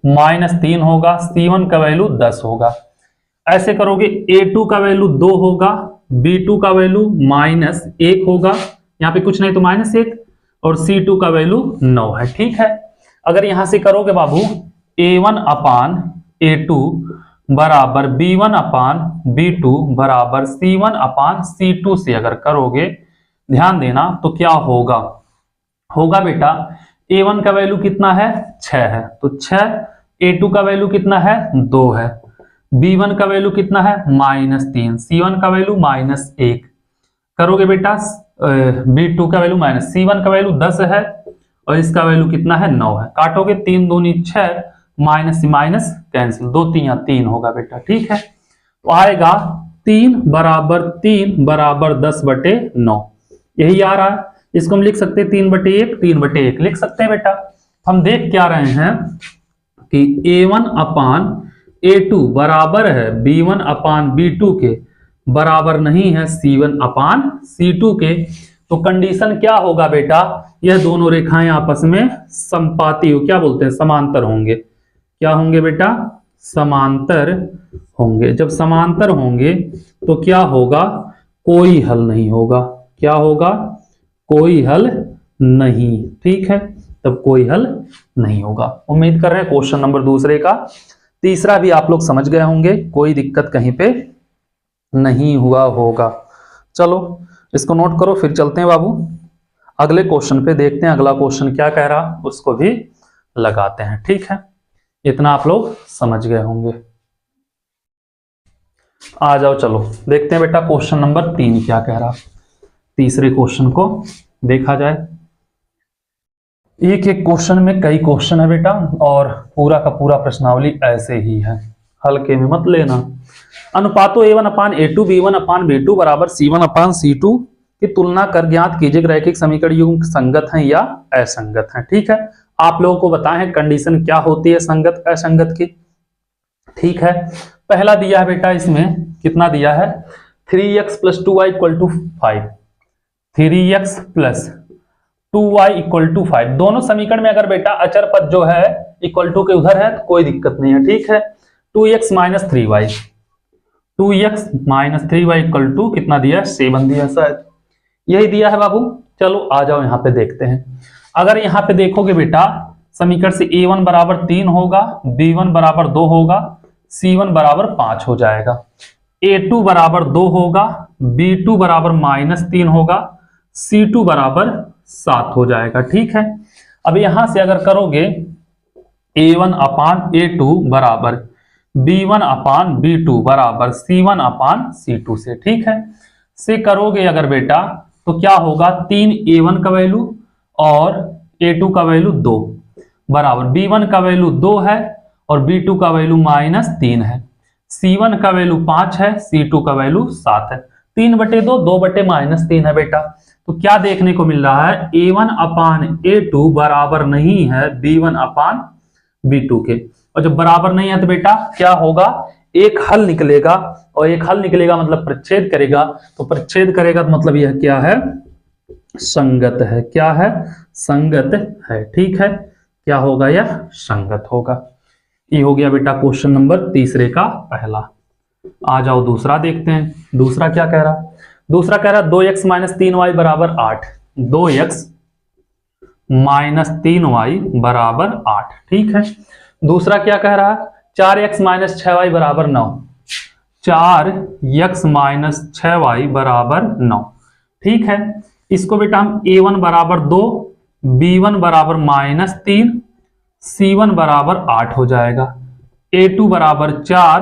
-3 होगा, c1 का वैल्यू 10 होगा। ऐसे करोगे a2 का वैल्यू 2 होगा, b2 का वैल्यू -1 होगा, यहाँ पे कुछ नहीं तो -1, और c2 का वैल्यू 9 है। ठीक है, अगर यहां से करोगे बाबू a1 अपान a2 बराबर b1 अपान b2 बराबर c1 अपान c2 से अगर करोगे, ध्यान देना तो क्या होगा, होगा बेटा a1 का वैल्यू कितना है, 6 है, तो 6, a2 का वैल्यू कितना है, 2 है, b1 का वैल्यू कितना है, -3, c1 का वैल्यू -1 करोगे बेटा, b2 का वैल्यू c1 का वैल्यू 10 है, और इसका वैल्यू कितना है, 9 है। काटोगे 3 दूनी 6, माइनस माइनस कैंसिल, 2 3 3 होगा बेटा। ठीक है, तो आएगा 3 बराबर 10/9, यही आ रहा है। इसको हम लिख सकते हैं 3/1 लिख सकते हैं बेटा। हम देख क्या रहे हैं कि a1 अपान a2 बराबर है b1 अपान b2 के, बराबर नहीं है c1 अपान c2 के। तो कंडीशन क्या होगा बेटा, यह दोनों रेखाएं आपस में समपाती हो, क्या बोलते हैं, समांतर होंगे। क्या होंगे बेटा, समांतर होंगे। जब समांतर होंगे तो क्या होगा, कोई हल नहीं होगा। क्या होगा, कोई हल नहीं। ठीक है, तब कोई हल नहीं होगा। उम्मीद कर रहे हैं क्वेश्चन नंबर दूसरे का तीसरा भी आप लोग समझ गए होंगे, कोई दिक्कत कहीं पे नहीं हुआ होगा। चलो इसको नोट करो, फिर चलते हैं बाबू अगले क्वेश्चन पे, देखते हैं अगला क्वेश्चन क्या कह रहा, उसको भी लगाते हैं। ठीक है, इतना आप लोग समझ गए होंगे। आ जाओ चलो देखते हैं बेटा क्वेश्चन नंबर 3 क्या कह रहा। तीसरे क्वेश्चन को देखा जाए। एक एक क्वेश्चन में कई क्वेश्चन है बेटा, और पूरा का पूरा प्रश्नावली ऐसे ही है, हल्के में मत लेना। अनुपातों a1 अपान a2 b1 अपान b2 बराबर c1 अपान c2 की तुलना कर ज्ञात कीजिए रैखिक समीकरण युग्म संगत हैं या असंगत हैं। ठीक है, आप लोगों को बताएं कंडीशन क्या होती है संगत असंगत की। ठीक है, पहला दिया है बेटा, इसमें कितना दिया है, 3x plus 2y equal to 5, 3x plus 2y equal to 5। दोनों समीकरण में अगर बेटा अचर पद जो है इक्वल टू के उधर है तो कोई दिक्कत नहीं है। ठीक है, 2x minus 3y, 2x minus 3y equal to कितना दिया है, 7 दिया शायद, यही दिया है बाबू। चलो आ जाओ यहाँ पे देखते हैं। अगर यहाँ पे देखोगे बेटा समीकरण से a1 बराबर 3 होगा, b1 बराबर 2 होगा, c1 बराबर 5 हो जाएगा, a2 बराबर 2 होगा, b2 बराबर -3 होगा, c2 बराबर 7 हो जाएगा। ठीक है, अब यहां से अगर करोगे a1 अपान a2 बराबर b1 अपान b2 बराबर c1 अपान c2 से, ठीक है, से करोगे अगर बेटा तो क्या होगा, 3 a1 का वैल्यू और a2 का वैल्यू 2 बराबर b1 का वैल्यू 2 है और b2 का वैल्यू -3 है, c1 का वैल्यू 5 है, c2 का वैल्यू 7 है, 3/2 2/-3 है बेटा। तो क्या देखने को मिल रहा है, a1 अपान a2 बराबर नहीं है b1 अपान b2 के, और जब बराबर नहीं है तो बेटा क्या होगा, एक हल निकलेगा, और एक हल निकलेगा मतलब परिच्छेद करेगा, तो परिच्छेद करेगा तो मतलब यह क्या है, संगत है। क्या है, संगत है। ठीक है, क्या होगा, यह संगत होगा। ये हो गया बेटा क्वेश्चन नंबर तीसरे का पहला। आ जाओ दूसरा देखते हैं। दूसरा क्या कह रहा, दूसरा कह रहा 2x माइनस 3y बराबर 8। 2x माइनस 3y बराबर 8। ठीक है। दूसरा क्या कह रहा है, 4x माइनस 6y बराबर 9। 4x माइनस 6y बराबर 9। ठीक है। इसको बेटा हम a1 बराबर 2, b1 बराबर -3, c1 बराबर 8 हो जाएगा। a2 बराबर 4,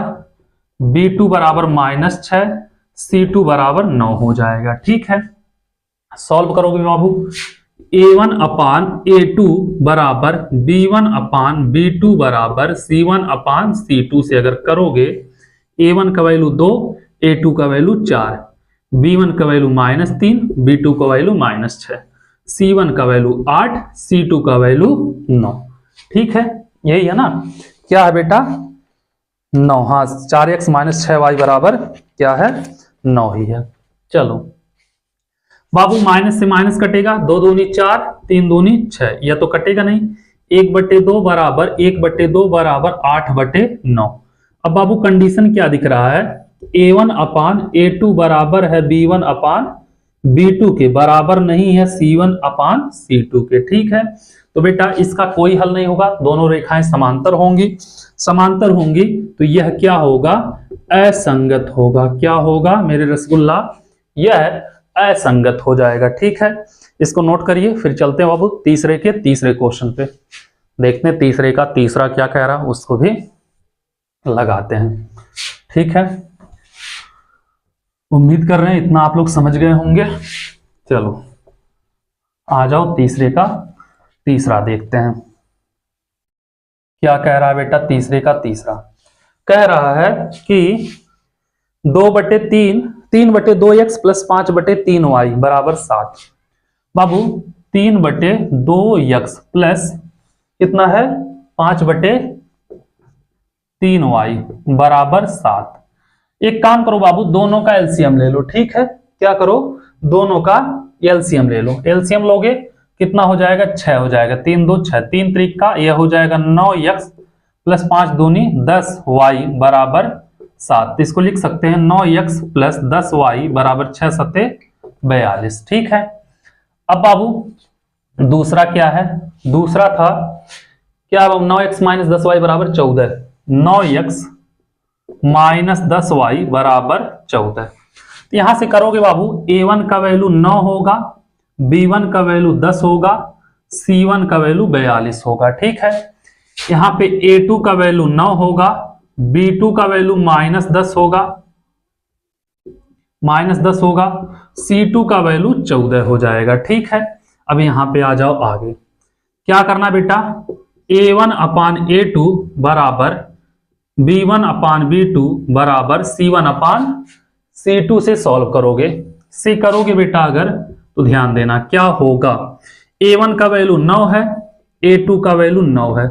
b2 बराबर -6, c2 बराबर 9 हो जाएगा। ठीक है। सॉल्व करोगे बाबू, a1 अपान a2 बराबर b1 अपान b2 बराबर c1 अपान c2 से अगर करोगे, a1 का वैल्यू 2, a2 का वैल्यू 4, b1 का वैल्यू -3, b2 का वैल्यू -6, c1 का वैल्यू 8, c2 का वैल्यू 9। ठीक है, यही है ना, क्या है बेटा 9। हाँ, 4x माइनस 6y बराबर क्या है, 9 ही है। चलो बाबू, माइनस से माइनस कटेगा, 2 दूनी 4, 3 दूनी 6, यह तो कटेगा नहीं। 1/2 बराबर 1/2 बराबर 8/9। अब बाबू कंडीशन क्या दिख रहा है, a1 अपान a2 बराबर है b1 अपान b2 के, बराबर नहीं है c1 अपान c2 के। ठीक है, तो बेटा इसका कोई हल नहीं होगा, दोनों रेखाएं समांतर होंगी। समांतर होंगी तो यह क्या होगा, असंगत होगा। क्या होगा मेरे रसगुल्ला, यह असंगत हो जाएगा। ठीक है, इसको नोट करिए। फिर चलते हैं बाबू तीसरे के तीसरे क्वेश्चन पे, देखते हैं तीसरे का तीसरा क्या कह रहा, उसको भी लगाते हैं। ठीक है, उम्मीद कर रहे हैं इतना आप लोग समझ गए होंगे। चलो आ जाओ तीसरे का तीसरा देखते हैं, क्या कह रहा है बेटा। तीसरे का तीसरा कह रहा है कि 2/3 3/2x प्लस 5/3y बराबर 7। बाबू 3/2x प्लस कितना है, 5/3y बराबर 7। एक काम करो बाबू, दोनों का एलसीएम ले लो। ठीक है, क्या करो, दोनों का एलसीएम ले लो। एलसीएम लोगे कितना हो जाएगा, 6 हो जाएगा। 3 2 6, 3 त्रिक का यह हो जाएगा 9x प्लस 5 दूनी 10y बराबर 7। तो इसको लिख सकते हैं 9x प्लस 10y बराबर 6 सत्ते 42। ठीक है। अब बाबू दूसरा क्या है, दूसरा था क्या, 9x माइनस 10y बराबर 14। 9x माइनस 10y बराबर 14। तो यहां से करोगे बाबू, a1 का वैल्यू 9 होगा, b1 का वैल्यू 10 होगा, c1 का वैल्यू 42 होगा। ठीक है, यहां पे a2 का वैल्यू 9 होगा, b2 का वैल्यू -10 होगा, -10 होगा, c2 का वैल्यू 14 हो जाएगा। ठीक है, अब यहां पे आ जाओ आगे, क्या करना बेटा, a1 अपान a2 बराबर b1 अपान b2 बराबर c1 अपान c2 से सॉल्व करोगे। से करोगे बेटा अगर, तो ध्यान देना क्या होगा, a1 का वैल्यू 9 है, a2 का वैल्यू 9 है,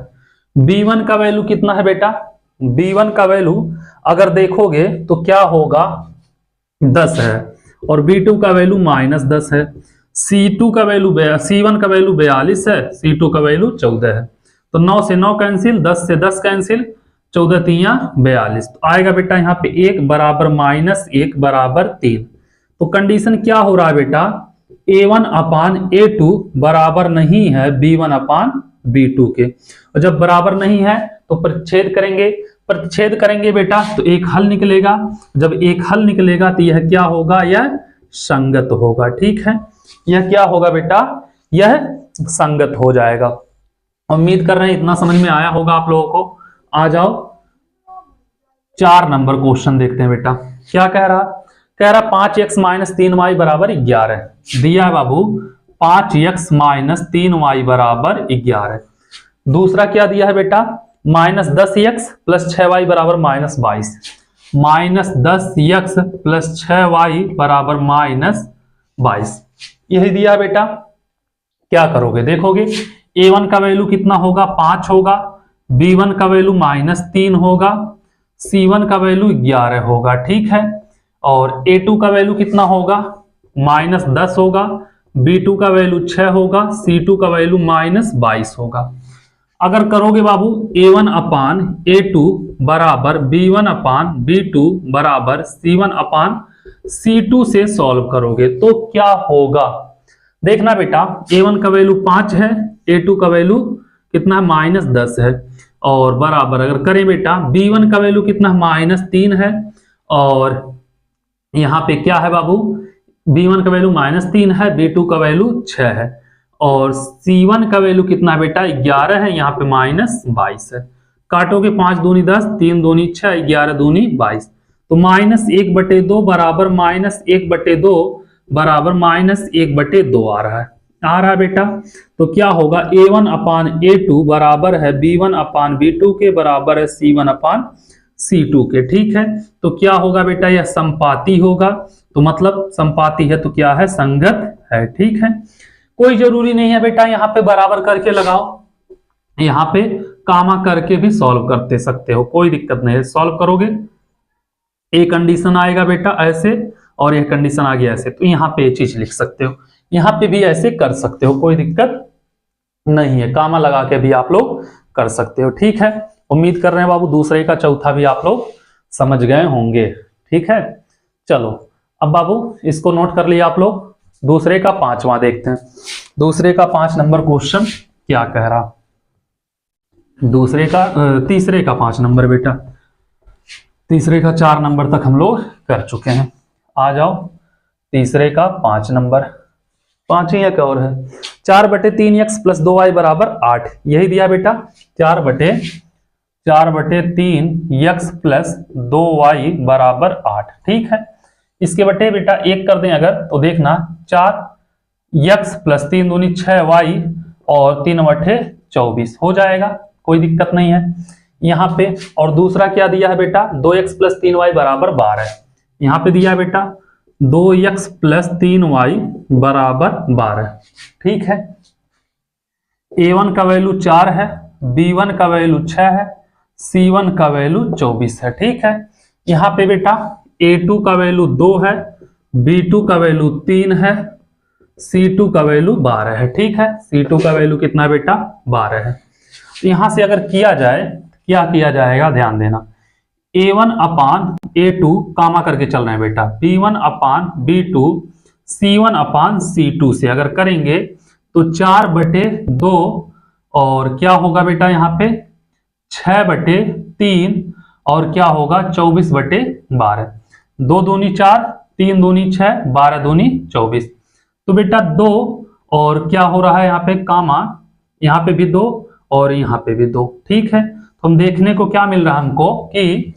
b1 का वैल्यू कितना है बेटा, b1 का वैल्यू अगर देखोगे तो क्या होगा, 10 है, और b2 का वैल्यू -10 है, c2 का वैल्यू c1 का वैल्यू 42 है, c2 का वैल्यू 14 है। तो 9 से 9 कैंसिल, 10 से 10 कैंसिल, 14 तिया 42। तो आएगा बेटा यहाँ पे 1 बराबर -1 बराबर 3। तो कंडीशन क्या हो रहा है बेटा, a1 अपान a2 बराबर नहीं है b1 अपान b2 के, और जब बराबर नहीं है तो परिच्छेद करेंगे। प्रतिच्छेद करेंगे बेटा तो एक हल निकलेगा, जब एक हल निकलेगा तो यह क्या होगा, यह संगत होगा। ठीक है, यह क्या होगा बेटा, यह संगत हो जाएगा। उम्मीद कर रहे हैं इतना समझ में आया होगा आप लोगों को। आ जाओ 4 नंबर क्वेश्चन देखते हैं बेटा, क्या कह रहा, कह रहा 5x माइनस 3y बराबर 11 दिया है बाबू, 5x माइनस 3y बराबर 11। दूसरा क्या दिया है बेटा, -10x प्लस 6y बराबर -22, -10x प्लस 6y बराबर -22, यही दिया है बेटा। क्या करोगे, देखोगे a1 का वैल्यू कितना होगा, 5 होगा, b1 का वैल्यू -3 होगा, C1 का वैल्यू 11 होगा, ठीक है। और A2 का वैल्यू कितना होगा, -10 होगा। B2 का वैल्यू 6 होगा। C2 का वैल्यू -22 होगा। अगर करोगे बाबू A1 अपान A2 बराबर B1 अपान B2 बराबर C1 अपान C2 से सॉल्व करोगे तो क्या होगा, देखना बेटा। A1 का वैल्यू 5 है, A2 का वैल्यू कितना है, -10 है। और बराबर अगर करें बेटा, B1 का वैल्यू कितना है, -3 है। और यहाँ पे क्या है बाबू, B1 का वैल्यू -3 है, B2 का वैल्यू 6 है। और C1 का वैल्यू कितना है बेटा, 11 है, यहाँ पे -22 है। काटोगे 5 दूनी 10, 3 दूनी 6, 11 दूनी 22। तो -1/2 बराबर -1/2 बराबर -1/2 आ रहा है बेटा। तो क्या होगा, A1 अपान A2 बराबर है B1 अपान B2 के बराबर है C1 अपान C2 के, ठीक है। तो क्या होगा बेटा, यह संपाती होगा। तो मतलब संपाती है तो क्या है, संगत है, ठीक है। कोई जरूरी नहीं है बेटा यहाँ पे बराबर करके लगाओ, यहाँ पे कामा करके भी सॉल्व करते सकते हो, कोई दिक्कत नहीं है। सॉल्व करोगे एक कंडीशन आएगा बेटा ऐसे, और यह कंडीशन आ गया ऐसे, तो यहाँ पे ये चीज लिख सकते हो। यहाँ पे भी ऐसे कर सकते हो, कोई दिक्कत नहीं है, कामा लगा के भी आप लोग कर सकते हो, ठीक है। उम्मीद कर रहे हैं बाबू दूसरे का चौथा भी आप लोग समझ गए होंगे, ठीक है। चलो अब बाबू इसको नोट कर लिया आप लोग। दूसरे का 5वां देखते हैं। दूसरे का 5 नंबर क्वेश्चन क्या कह रहा, दूसरे का तीसरे का 5 नंबर बेटा, तीसरे का 4 नंबर तक हम लोग कर चुके हैं। आ जाओ तीसरे का 5 नंबर, 5 ही है क्या और है। 4/3x + 2y बराबर 8, यही दिया बेटा। 4/3x + 2y बराबर 8, ठीक है। इसके बटे बेटा 1 कर दें अगर, तो देखना 4x + 3 दूनी 6y और 3/24 हो जाएगा, कोई दिक्कत नहीं है यहाँ पे। और दूसरा क्या दिया है बेटा, 2x + 3y बराबर 12, यहाँ पे दिया है बेटा 2x + 3y बराबर 12, ठीक है। A1 का वैल्यू 4 है, B1 का वैल्यू 6 है, C1 का वैल्यू 24 है, ठीक है। यहाँ पे बेटा A2 का वैल्यू 2 है, B2 का वैल्यू 3 है, C2 का वैल्यू 12 है, ठीक है। C2 का वैल्यू कितना है बेटा, 12 है। तो यहां से अगर किया जाए, क्या किया जाएगा, ध्यान देना। A1 अपान A2 कामा करके चल रहे हैं बेटा, B1 अपान B2 C1 अपान C2 से अगर करेंगे तो 4/2 और क्या होगा बेटा यहाँ पे 6/3 और क्या होगा 24/12। 2 दूनी 4, 3 दूनी 6, 12 दूनी 24। तो बेटा 2 और क्या हो रहा है यहाँ पे कामा, यहाँ पे भी 2 और यहाँ पे भी 2, ठीक है। तो हम देखने को क्या मिल रहा है हमको कि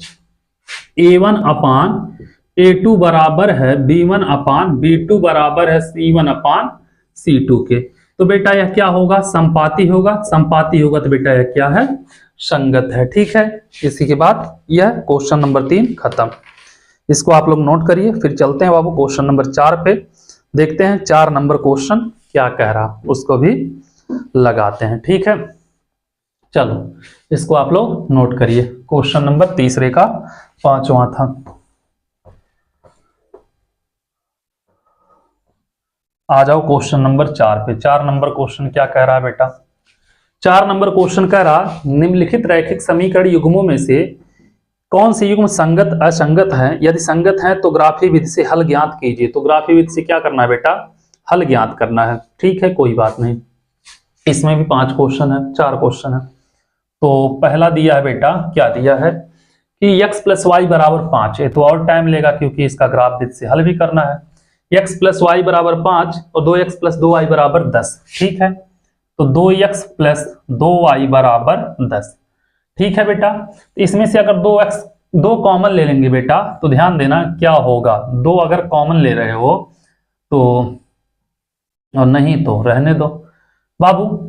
A1 अपान A2 बराबर है B1 अपान B2 बराबर है C1 अपान C2 के। तो बेटा यह क्या होगा, संपाती होगा। संपाती होगा तो बेटा यह क्या है, संगत है, ठीक है। इसी के बाद यह क्वेश्चन नंबर 3 खत्म। इसको आप लोग नोट करिए, फिर चलते हैं बाबू क्वेश्चन नंबर 4 पे। देखते हैं 4 नंबर क्वेश्चन क्या कह रहा, उसको भी लगाते हैं, ठीक है। चलो इसको आप लोग नोट करिए। क्वेश्चन नंबर तीसरे का 5वां था। आ जाओ क्वेश्चन नंबर 4 पे। 4 नंबर क्वेश्चन क्या कह रहा है बेटा, 4 नंबर क्वेश्चन कह रहा निम्नलिखित रैखिक समीकरण युग्मों में से कौन से युग्म संगत असंगत है, यदि संगत है तो ग्राफी विधि से हल ज्ञात कीजिए। तो ग्राफी विधि से क्या करना है बेटा, हल ज्ञात करना है, ठीक है, कोई बात नहीं। इसमें भी 5 क्वेश्चन है, 4 क्वेश्चन है। तो पहला दिया है बेटा, क्या दिया है कि x + y बराबर 5 है, तो और टाइम लेगा क्योंकि इसका ग्राफ विधि से हल भी करना है। x + y बराबर 5 और 2x + 2y बराबर 10, ठीक है। तो 2x + 2y बराबर 10, ठीक है बेटा। इसमें से अगर 2 कॉमन ले लेंगे बेटा, तो ध्यान देना क्या होगा, 2 अगर कॉमन ले रहे हो तो, और नहीं तो रहने दो बाबू।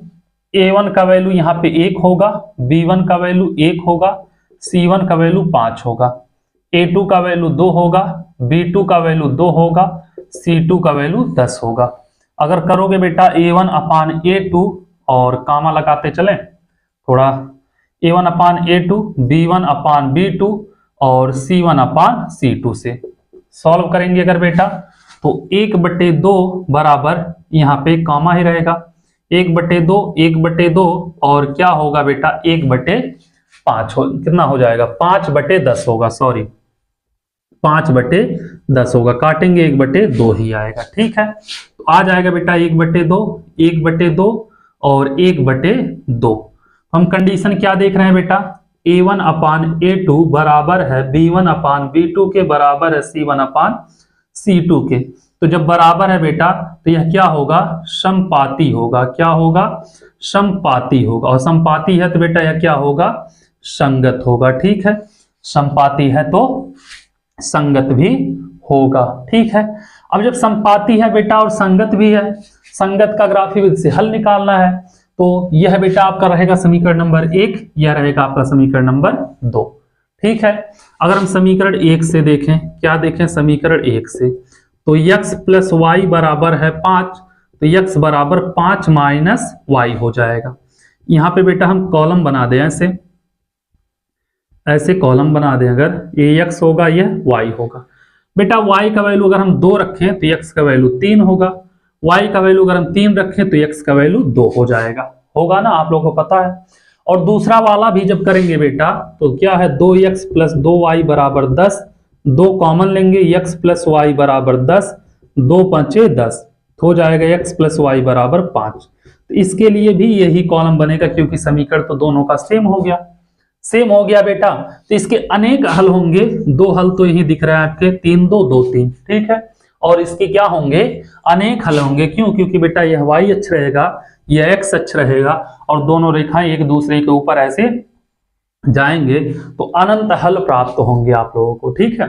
A1 का वैल्यू यहाँ पे 1 होगा, B1 का वैल्यू 1 होगा, C1 का वैल्यू 5 होगा, A2 का वैल्यू 2 होगा, B2 का वैल्यू 2 होगा, C2 का वैल्यू 10 होगा। अगर करोगे बेटा A1 अपान A2 और कामा लगाते चले थोड़ा, A1 अपान A2, B1 अपान B2 और C1/C2 से सॉल्व करेंगे अगर बेटा, तो 1/2 बराबर यहाँ पे कॉमा ही रहेगा, 1/2 1/2 और क्या होगा बेटा 1/5 हो, कितना हो जाएगा 5/10 होगा, सॉरी 5/10 होगा, काटेंगे 1/2 ही आएगा। ठीक है, तो आ जाएगा बेटा 1/2 1/2 और 1/2। हम कंडीशन क्या देख रहे हैं बेटा, A1/A2 बराबर है B1/B2 के बराबर है C1/C2 के। तो जब बराबर है बेटा तो यह क्या होगा, समपाती होगा। क्या होगा, समपाती होगा। और समपाती है तो बेटा यह क्या होगा, संगत होगा। ठीक है, समपाती है तो संगत भी होगा। ठीक है, अब जब समपाती है बेटा और संगत भी है, संगत का ग्राफीय विधि से हल निकालना है, तो यह बेटा आपका रहेगा समीकरण नंबर 1, यह रहेगा आपका समीकरण नंबर 2। ठीक है, अगर हम समीकरण 1 से देखें, क्या देखें समीकरण 1 से, तो x प्लस वाई बराबर है 5, तो x बराबर 5 माइनस वाई हो जाएगा। यहां पे बेटा हम कॉलम बना दें, ऐसे कॉलम बना दें, अगर ये x होगा यह y होगा। बेटा y का वैल्यू अगर हम 2 रखें तो x का वैल्यू 3 होगा, y का वैल्यू अगर हम 3 रखें तो x का वैल्यू 2 हो जाएगा। होगा ना, आप लोगों को पता है। और दूसरा वाला भी जब करेंगे बेटा तो क्या है 2x प्लस 2y बराबर 10, 2 कॉमन लेंगे, x प्लस वाई बराबर 10, 2 पंचे 10 हो जाएगा, x प्लस वाई बराबर 5। तो इसके लिए भी यही कॉलम बनेगा, क्योंकि समीकरण तो दोनों का सेम हो गया, सेम हो गया बेटा। तो इसके अनेक हल होंगे, 2 हल तो यही दिख रहा है आपके, 3 2 2 3। ठीक है, और इसके क्या होंगे, अनेक हल होंगे। क्यों, क्योंकि बेटा यह y अक्ष रहेगा, यह x अक्ष रहेगा, और दोनों रेखाएं एक दूसरे के ऊपर ऐसे जाएंगे, तो अनंत हल प्राप्त होंगे आप लोगों को। ठीक है,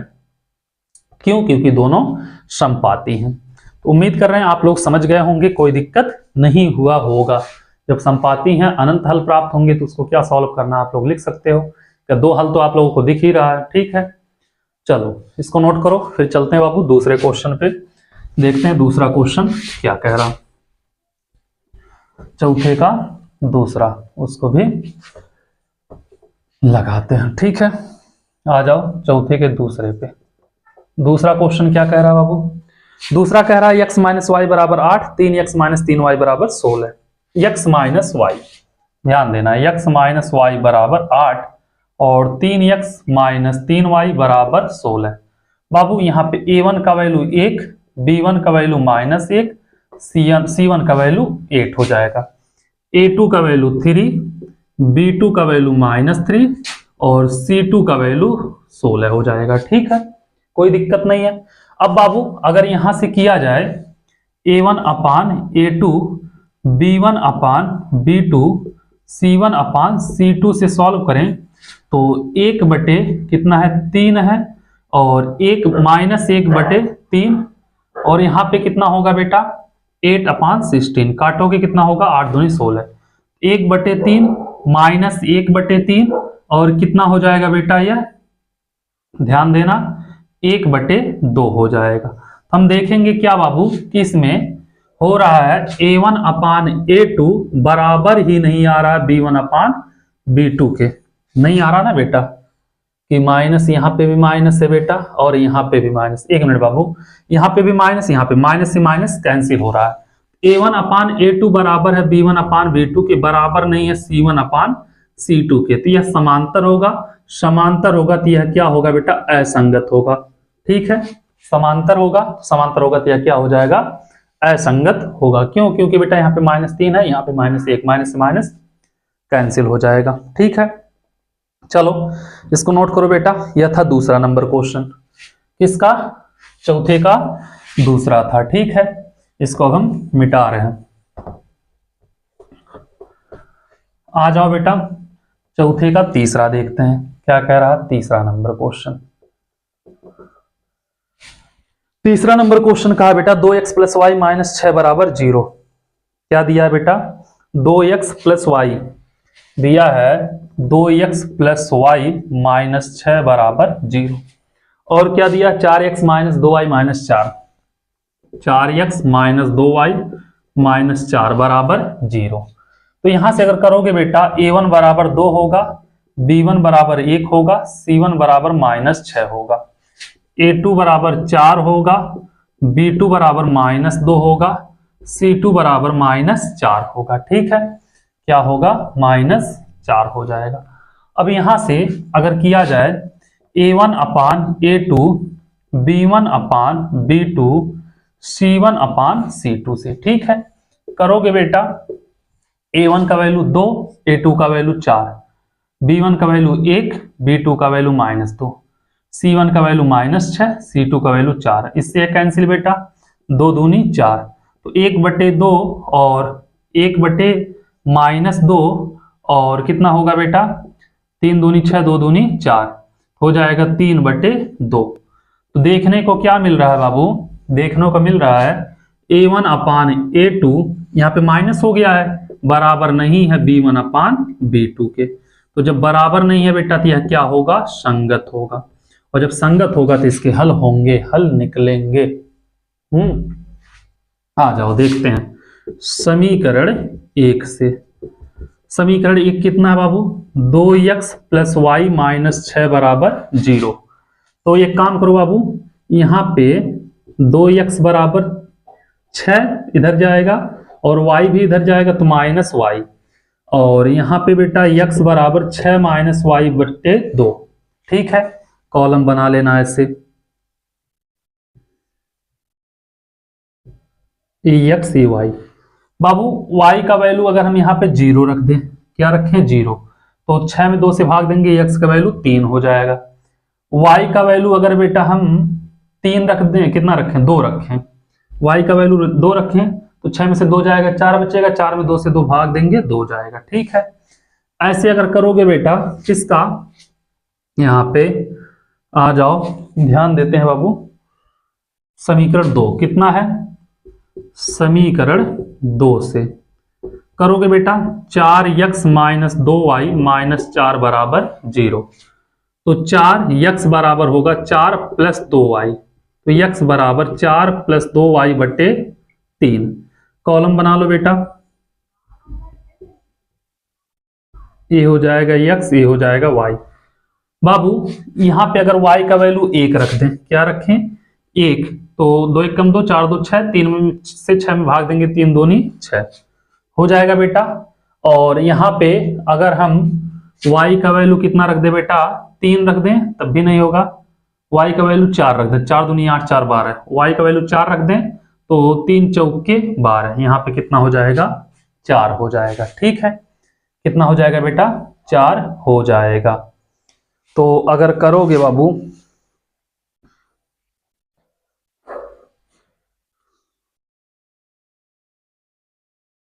क्यों, क्योंकि दोनों समपाती हैं। तो उम्मीद कर रहे हैं आप लोग समझ गए होंगे, कोई दिक्कत नहीं हुआ होगा। जब समपाती हैं अनंत हल प्राप्त होंगे, तो उसको क्या सॉल्व करना आप लोग लिख सकते हो। क्या 2 हल तो आप लोगों को दिख ही रहा है। ठीक है, चलो इसको नोट करो, फिर चलते हैं बाबू दूसरे क्वेश्चन पे, देखते हैं दूसरा क्वेश्चन क्या कह रहा। चौथे का दूसरा, उसको भी लगाते हैं। ठीक है, आ जाओ चौथे के दूसरे पे। दूसरा क्वेश्चन क्या कह रहा है बाबू, दूसरा कह रहा है x माइनस वाई बराबर 8, 3x माइनस 3y बराबर 16। x माइनस वाई, ध्यान देना, x माइनस वाई बराबर 8 और 3x माइनस 3y बराबर 16। बाबू यहाँ पे a1 का वैल्यू 1, b1 का वैल्यू -1, c1 का वैल्यू 8 हो जाएगा, a2 का वैल्यू 3, b2 का वैल्यू -3 और c2 का वैल्यू 16 हो जाएगा। ठीक है, कोई दिक्कत नहीं है। अब बाबू अगर यहां से किया जाए a1/a2, b1/b2, c1/c2 से सॉल्व करें, तो 1 कितना है 3 है, और 1-1/3, और यहाँ पे कितना होगा बेटा 8/16, काटोगे कितना होगा 8 दूनी 16, 1/3 -1/3 और कितना हो जाएगा बेटा यह, ध्यान देना 1/2 हो जाएगा। हम देखेंगे क्या बाबू कि इसमें हो रहा है a1/a2 बराबर ही नहीं आ रहा है b1/b2 के, नहीं आ रहा ना बेटा, कि माइनस यहाँ पे भी माइनस है बेटा और यहाँ पे भी माइनस। एक मिनट बाबू, यहाँ पे भी माइनस, यहाँ पे माइनस से माइनस कैंसिल हो रहा है। a1/a2 बराबर है b1/b2 के, बराबर नहीं है c1/c2 के, तो यह समांतर होगा, समांतर होगा तो यह क्या होगा बेटा असंगत होगा। ठीक है, समांतर होगा, समांतर होगा तो यह क्या हो जाएगा असंगत होगा। क्यों, क्योंकि बेटा यहाँ पे -3 है, यहाँ पे -1, माइनस से माइनस कैंसिल हो जाएगा। ठीक है, चलो इसको नोट करो बेटा, यह था दूसरा नंबर क्वेश्चन, किसका, चौथे का दूसरा था। ठीक है, इसको अब हम मिटा रहे हैं। आ जाओ बेटा चौथे का तीसरा देखते हैं क्या कह रहा है तीसरा नंबर क्वेश्चन। तीसरा नंबर क्वेश्चन कहा बेटा 2x प्लस वाई माइनस 6 बराबर 0। क्या दिया है बेटा 2x प्लस वाई दिया है, 2x प्लस वाई माइनस 6 बराबर 0, और क्या दिया 4x minus 2y minus 4, 4x minus 2y minus 4 बराबर 0। तो यहां से अगर करोगे बेटा a1 बराबर 2 होगा, B1 बराबर 1 होगा, C1 बराबर -6 होगा, A2 बराबर 4 होगा, B2 बराबर -2 होगा, C2 बराबर -4 होगा। ठीक है, क्या होगा? -4 हो जाएगा। अब यहां से अगर किया जाए A1 अपान A2, B1 अपान B2, C1 अपान C2 से, ठीक है, करोगे बेटा A1 का वैल्यू 2, A2 का वैल्यू 4, B1 का वैल्यू 1, B2 का वैल्यू -2, C1 का वैल्यू -6, C2 का वैल्यू 4। इससे कैंसिल बेटा, 2 दूनी 4, तो 1/2 और 1/-2 और कितना होगा बेटा? 3 दूनी 6, 2 दूनी 4, हो जाएगा 3/2। तो देखने को क्या मिल रहा है बाबू? देखने को मिल रहा है A1 अपान A2 यहाँ पे माइनस हो गया है, बराबर नहीं है B1 अपान B2 के। तो जब बराबर नहीं है बेटा तो यह क्या होगा? संगत होगा, और जब संगत होगा तो इसके हल होंगे, हल निकलेंगे। आ जाओ देखते हैं समीकरण 1 से। समीकरण 1 कितना है बाबू? 2x + y - 6 बराबर 0। तो एक काम करो बाबू, यहाँ पे 2x बराबर 6 इधर जाएगा और y भी इधर जाएगा तो -y, और यहाँ पे बेटा x बराबर 6 - y/2। ठीक है, कॉलम बना लेना ऐसे, x y। बाबू y का वैल्यू अगर हम यहाँ पे 0 रख दें, क्या रखें? 0, तो 6 में 2 से भाग देंगे, x का वैल्यू 3 हो जाएगा। y का वैल्यू अगर बेटा हम 3 रख दें, कितना रखें? 2 रखें, y का वैल्यू 2 रखें तो 6 में से 2 जाएगा, 4 बचेगा, 4 में 2 से 2 भाग देंगे, 2 जाएगा। ठीक है, ऐसे अगर करोगे बेटा किसका, यहाँ पे आ जाओ, ध्यान देते हैं बाबू। समीकरण 2 कितना है? समीकरण 2 से करोगे बेटा 4x - 2y - 4 बराबर 0। तो 4x बराबर होगा 4 + 2y, तो x बराबर 4 + 2y/3। कॉलम बना लो बेटा, ये हो जाएगा x, ये हो जाएगा y। बाबू यहां पे अगर y का वैल्यू 1 रख दें, क्या रखें? 1, तो 2 1 2, 4 2 6, 3 में से 6 में भाग देंगे, 3 दूनी 6 हो जाएगा बेटा। और यहाँ पे अगर हम y का वैल्यू कितना रख दे बेटा? 3 रख दें तब भी नहीं होगा, y का वैल्यू 4 रख दें, 4 दूनी 8, 4 12, y का वैल्यू 4 रख दें तो 3 चौके 12, यहाँ पे कितना हो जाएगा? 4 हो जाएगा। ठीक है, कितना हो जाएगा बेटा? 4 हो जाएगा। तो अगर करोगे बाबू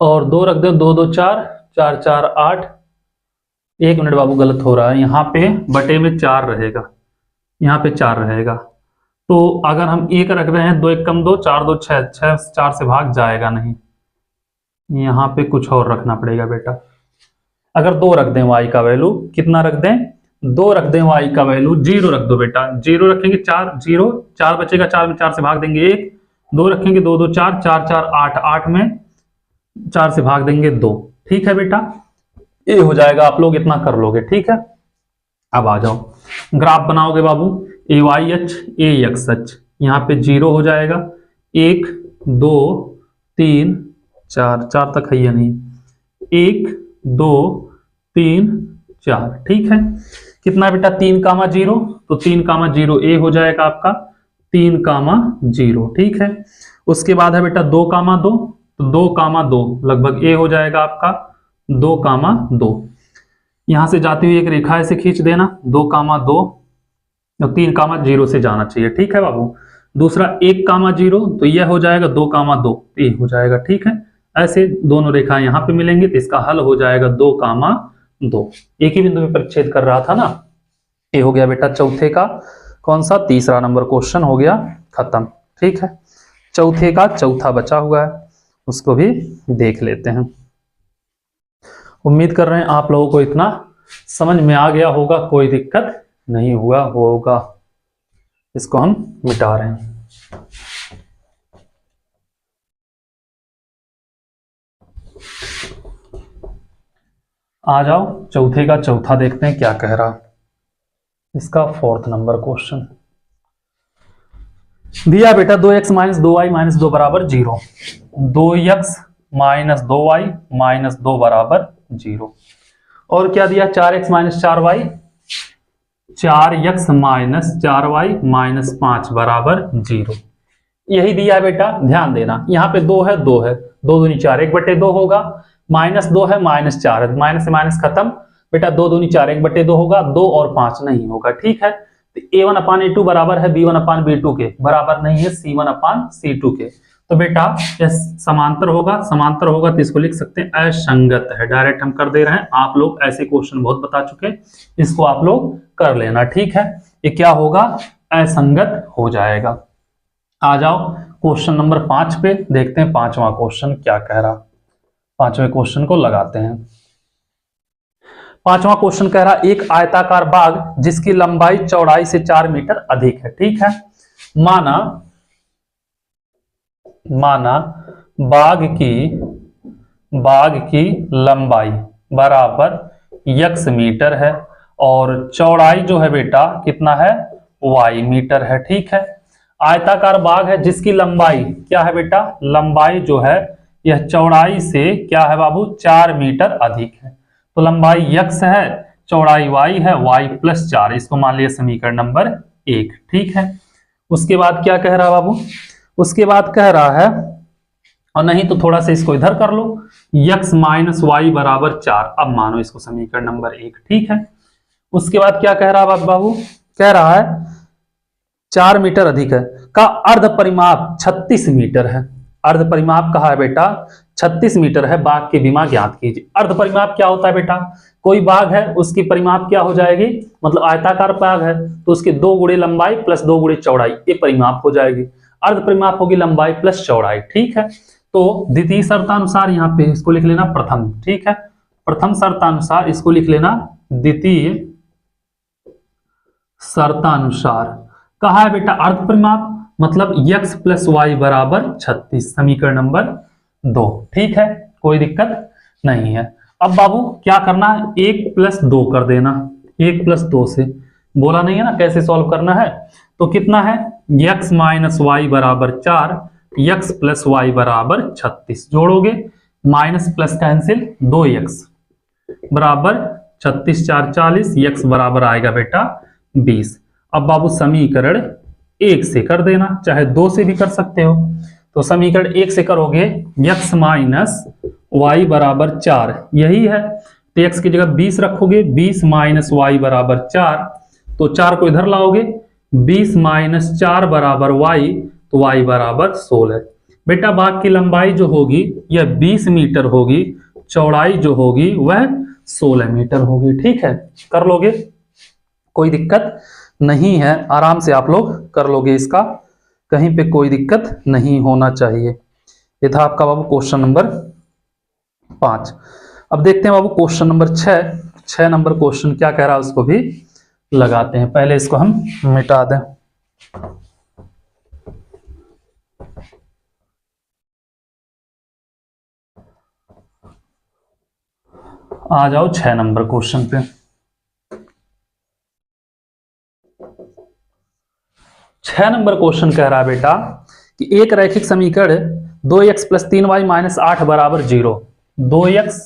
और 2 रख दो, 2 2 4, 4 4 8, 1 मिनट बाबू गलत हो रहा है, यहाँ पे बटे में 4 रहेगा, यहाँ पे 4 रहेगा। तो अगर हम 1 रख रहे हैं, 2 1 2, 4 2 6, 6 4 से भाग जाएगा नहीं, यहाँ पे कुछ और रखना पड़ेगा बेटा। अगर 2 रख दें y का वैल्यू, कितना रख दें? 2 रख दें y का वैल्यू, 0 रख दो बेटा, 0 रखेंगे 4 0, 4 बचेगा, 4 में 4 से भाग देंगे 1, 2 रखेंगे 2 2 4, 4 4 8, 8 में 4 से भाग देंगे 2। ठीक है बेटा, ये हो जाएगा, आप लोग इतना कर लोगे। ठीक है, अब आ जाओ ग्राफ बनाओगे बाबू, AYH AXH, यहाँ पे 0 हो जाएगा, 1 2 3 4, 4 तक है या नहीं, 1 2 3 4। ठीक है, कितना बेटा? 3 कामा 0, तो 3 कामा 0 ए हो जाएगा आपका, 3 कामा 0। ठीक है, उसके बाद है बेटा 2 कामा 2, तो 2 कामा 2 लगभग ए हो जाएगा आपका, 2 कामा 2। यहां से जाती हुई एक रेखा ऐसे खींच देना, 2 कामा 2, तो 3 कामा 0 से जाना चाहिए। ठीक है बाबू, दूसरा 1 कामा 0, तो यह हो जाएगा 2 कामा 2, ए हो जाएगा। ठीक है, ऐसे दोनों रेखाएं यहां पे मिलेंगी तो इसका हल हो जाएगा 2 कामा 2। एक ही बिंदु पे परिच्छेद कर रहा था ना, ये हो गया बेटा चौथे का कौन सा? तीसरा नंबर क्वेश्चन हो गया खत्म। ठीक है, चौथे का चौथा बचा हुआ है, उसको भी देख लेते हैं। उम्मीद कर रहे हैं आप लोगों को इतना समझ में आ गया होगा, कोई दिक्कत नहीं हुआ होगा। इसको हम मिटा रहे हैं। आ जाओ चौथे का चौथा देखते हैं क्या कह रहा। इसका 4th नंबर क्वेश्चन दिया बेटा 2x माइनस 2y माइनस 2 बराबर 0। 2x माइनस 2y माइनस 2 बराबर 0। और क्या दिया 4x minus 4y, 4x minus 4y minus 5 बराबर 0। यही दिया है बेटा, ध्यान देना यहाँ पे 2 है 2 है, 2 दूनी 4 1/2 होगा, माइनस 2 है माइनस 4 है, माइनस से माइनस खत्म बेटा, 2 दूनी 4 1/2 होगा, 2 और 5 नहीं होगा। ठीक है, तो a1 अपान a2 बराबर है b1 अपान b2 के, बराबर नहीं है c1 अपान c2 के। तो बेटा यह समांतर होगा, समांतर होगा तो इसको लिख सकते हैं असंगत है। डायरेक्ट हम कर दे रहे हैं, आप लोग ऐसे क्वेश्चन बहुत बता चुके, इसको आप लोग कर लेना। ठीक है, ये क्या होगा, असंगत हो जाएगा। आ जाओ क्वेश्चन नंबर 5 पे, देखते हैं 5वां क्वेश्चन क्या कह रहा। 5वें क्वेश्चन को लगाते हैं। 5वां क्वेश्चन कह रहा एक आयताकार बाग जिसकी लंबाई चौड़ाई से 4 मीटर अधिक है। ठीक है, माना बाग की लंबाई बराबर x मीटर है और चौड़ाई जो है बेटा कितना है, y मीटर है। ठीक है, आयताकार बाग है जिसकी लंबाई क्या है बेटा, लंबाई जो है यह चौड़ाई से क्या है बाबू, 4 मीटर अधिक है। तो लंबाई x है, चौड़ाई y है, y प्लस 4, इसको मान लिया समीकरण नंबर 1। ठीक है, उसके बाद क्या कह रहा बाबू, उसके बाद कह रहा है, और नहीं तो थोड़ा सा इसको इधर कर लो, x माइनस वाई बराबर 4, अब मानो इसको समीकरण नंबर 1। ठीक है, उसके बाद क्या कह रहा बाबू, कह रहा है 4 मीटर अधिक है का अर्ध परिमाप 36 मीटर है। अर्ध परिमाप कहा है बेटा 36 मीटर है, बाग की विमा ज्ञात कीजिए। अर्ध परिमाप क्या होता है बेटा, कोई बाग है उसकी परिमाप क्या हो जाएगी, मतलब आयताकार बाग है तो उसकी 2 गुणे लंबाई प्लस 2 गुणे चौड़ाई, ये परिमाप हो जाएगी। अर्ध परिमाप होगी लंबाई प्लस चौड़ाई। ठीक है, तो द्वितीय शर्तानुसार यहाँ पे इसको लिख लेना प्रथम। ठीक है, प्रथम शर्तानुसार इसको लिख लेना द्वितीय शर्तानुसार। कहा है बेटा अर्ध परिमाप मतलब x प्लस वाई बराबर 36, समीकरण नंबर 2। ठीक है, कोई दिक्कत नहीं है। अब बाबू क्या करना है, 1 प्लस 2 कर देना, 1 प्लस 2 से बोला नहीं है ना कैसे सॉल्व करना है, तो कितना है x माइनस वाई बराबर 4, x प्लस वाई बराबर 36, जोड़ोगे माइनस प्लस कैंसिल, 2x बराबर 36 4 40, x बराबर आएगा बेटा 20। अब बाबू समीकरण 1 से कर देना, चाहे 2 से भी कर सकते हो। तो समीकरण 1 से करोगे x माइनस वाई बराबर 4, यही है, तो x की जगह 20 रखोगे, 20 माइनस वाई बराबर 4, तो 4 को इधर लाओगे, 20 माइनस 4 बराबर y, तो y बराबर 16। बेटा बाग की लंबाई जो होगी यह 20 मीटर होगी, चौड़ाई जो होगी वह 16 मीटर होगी। ठीक है, कर लोगे, कोई दिक्कत नहीं है, आराम से आप लोग कर लोगे, इसका कहीं पे कोई दिक्कत नहीं होना चाहिए। ये था आपका बाबू क्वेश्चन नंबर 5। अब देखते हैं बाबू क्वेश्चन नंबर 6 नंबर क्वेश्चन क्या कह रहा है उसको भी लगाते हैं। पहले इसको हम मिटा दें। आ जाओ 6 नंबर क्वेश्चन पे। 6 नंबर क्वेश्चन कह रहा है बेटा कि एक रैखिक समीकरण 2x प्लस 3y माइनस 8 बराबर 0, 2x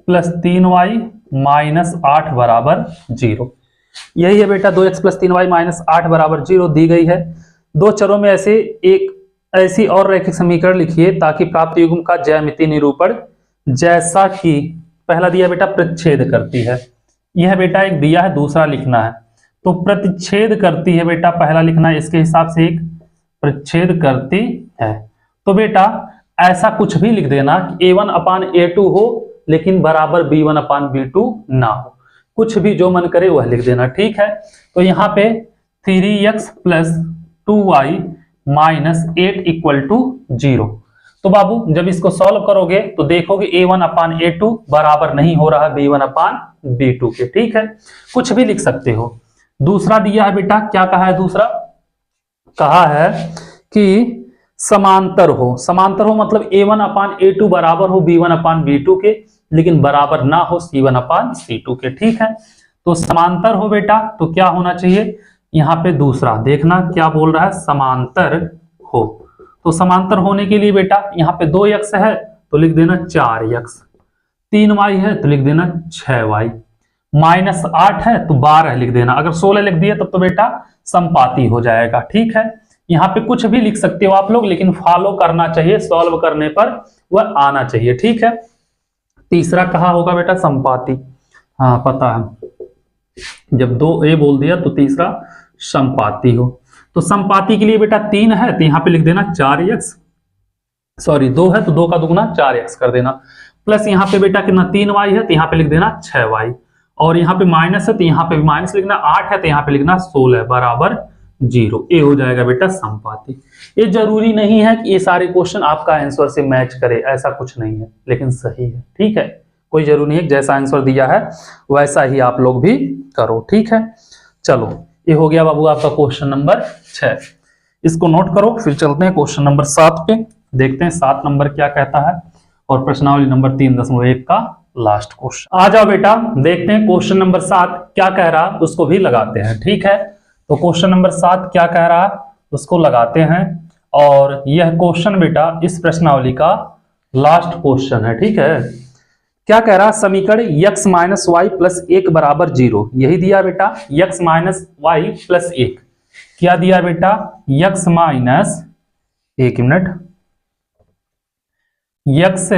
प्लस 3y माइनस 8 बराबर 0, यही है बेटा 2x प्लस 3y माइनस 8 बराबर 0 दी गई है। दो चरों में ऐसे एक ऐसी और रैखिक समीकरण लिखिए ताकि प्राप्त युग्म का ज्यामितीय निरूपण जैसा कि पहला दिया बेटा प्रतिच्छेद करती है, यह बेटा एक दिया है, दूसरा लिखना है, तो प्रतिच्छेद करती है बेटा पहला लिखना है, इसके हिसाब से एक प्रतिच्छेद करती है। तो बेटा ऐसा कुछ भी लिख देना कि a1 अपान a2 हो लेकिन बराबर b1 अपान b2 ना हो, कुछ भी जो मन करे वह लिख देना। ठीक है, तो यहाँ पे 3x plus 2y minus 8 equal to 0। तो बाबू जब इसको सॉल्व करोगे तो देखोगे a1 अपान a2 बराबर नहीं हो रहा b1 अपान b2 के। ठीक है, कुछ भी लिख सकते हो। दूसरा दिया है बेटा, क्या कहा है दूसरा, कहा है कि समांतर हो, समांतर हो मतलब a1 अपान a2 बराबर हो b1 अपान b2 के, लेकिन बराबर ना हो C1/C2 के, ठीक है। तो समांतर हो बेटा तो क्या होना चाहिए, यहाँ पे दूसरा देखना क्या बोल रहा है, समांतर हो। तो समांतर होने के लिए बेटा यहाँ पे 2x है तो लिख देना 4x, 3y है तो लिख देना 6y, -8 है तो 12 लिख देना। अगर 16 लिख दिए तब तो बेटा संपाती हो जाएगा, ठीक है। यहाँ पे कुछ भी लिख सकते हो आप लोग, लेकिन फॉलो करना चाहिए, सॉल्व करने पर वह आना चाहिए, ठीक है। तीसरा कहाँ होगा बेटा, संपाती, हाँ पता है, जब 2a बोल दिया तो तीसरा संपाती हो। तो संपाती के लिए बेटा 3 है तो यहाँ पे लिख देना 4x, सॉरी 2 है तो 2 का दुगुना 4x कर देना, प्लस यहाँ पे बेटा कितना 3y है तो यहाँ पे लिख देना 6y, और यहाँ पे माइनस है तो यहाँ पे भी माइनस लिखना, 8 है तो यहाँ पे लिखना 16 बराबर 0। ये हो जाएगा बेटा संपाती। ये जरूरी नहीं है कि ये सारे क्वेश्चन आपका आंसर से मैच करे, ऐसा कुछ नहीं है, लेकिन सही है, ठीक है। कोई जरूरी नहीं है जैसा आंसर दिया है वैसा ही आप लोग भी करो, ठीक है। चलो ये हो गया बाबू आपका क्वेश्चन नंबर 6, इसको नोट करो। फिर चलते हैं क्वेश्चन नंबर 7 पे, देखते हैं 7 नंबर क्या कहता है, और प्रश्नावली नंबर 3.1 का लास्ट क्वेश्चन। आ जाओ बेटा देखते हैं क्वेश्चन नंबर 7 क्या कह रहा है, उसको भी लगाते हैं, ठीक है। तो क्वेश्चन नंबर 7 क्या कह रहा है उसको लगाते हैं, और यह क्वेश्चन बेटा इस प्रश्नावली का लास्ट क्वेश्चन है, ठीक है। क्या कह रहा है, समीकरण x माइनस वाई प्लस 1 बराबर 0, यही दिया बेटा, x माइनस वाई प्लस 1, क्या दिया बेटा, x माइनस, एक minute, x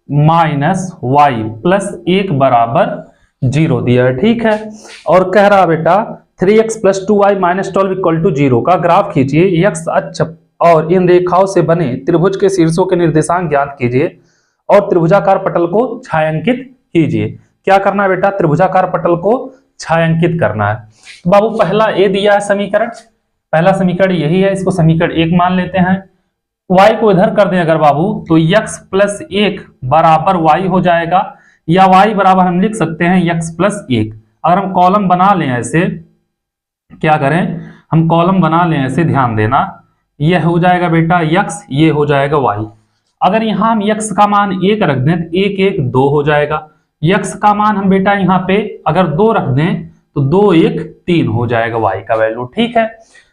minus Y plus 1 बराबर 0 दिया है, ठीक है। और कह रहा बेटा 3x plus 2y minus 12 equal to 0 का ग्राफ खींचिए, x अक्ष और इन रेखाओं से बने त्रिभुज के शीर्षों के निर्देशांक ज्ञात कीजिए और त्रिभुजाकार पटल को छायांकित कीजिए। क्या करना है बेटा, त्रिभुजाकार पटल को छायांकित करना है। तो बाबू पहला ए दिया है समीकरण, पहला समीकरण यही है, इसको समीकरण 1 मान लेते हैं। y को इधर कर दें अगर बाबू तो x प्लस 1 बराबर y हो जाएगा, या y बराबर हम लिख सकते हैं x प्लस 1। अगर हम कॉलम बना लें ऐसे, क्या करें हम कॉलम बना लें ऐसे, ध्यान देना, यह हो जाएगा बेटा x, ये हो जाएगा y। अगर यहां हम x का मान 1 रख दें तो 1 1 2 हो जाएगा, x का मान हम बेटा यहाँ पे अगर 2 रख दें तो 2 1 3 हो जाएगा y का वैल्यू, ठीक है।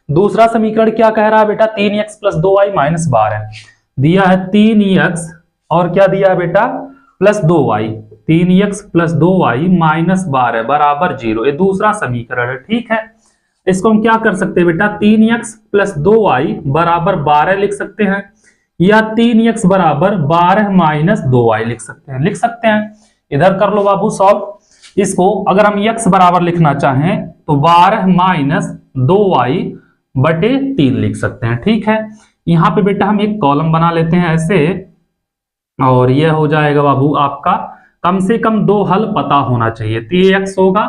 दूसरा समीकरण क्या कह रहा है बेटा, 3x प्लस 2y माइनस 12 दिया है, 3x और क्या दिया है बेटा plus 2y, 3x plus 2y minus 12 बराबर 0, ये दूसरा समीकरण है, ठीक है। इसको हम क्या कर सकते हैं बेटा, 3x प्लस 2y बराबर 12 लिख सकते हैं, या 3x बराबर 12 माइनस 2y लिख सकते हैं, इधर कर लो बाबू सॉल्व। इसको अगर हम x बराबर लिखना चाहें तो 12 माइनस 2y बटे 3 लिख सकते हैं, ठीक है। यहाँ पे बेटा हम एक कॉलम बना लेते हैं ऐसे, और यह हो जाएगा बाबू आपका, कम से कम 2 हल पता होना चाहिए, तो ये x होगा,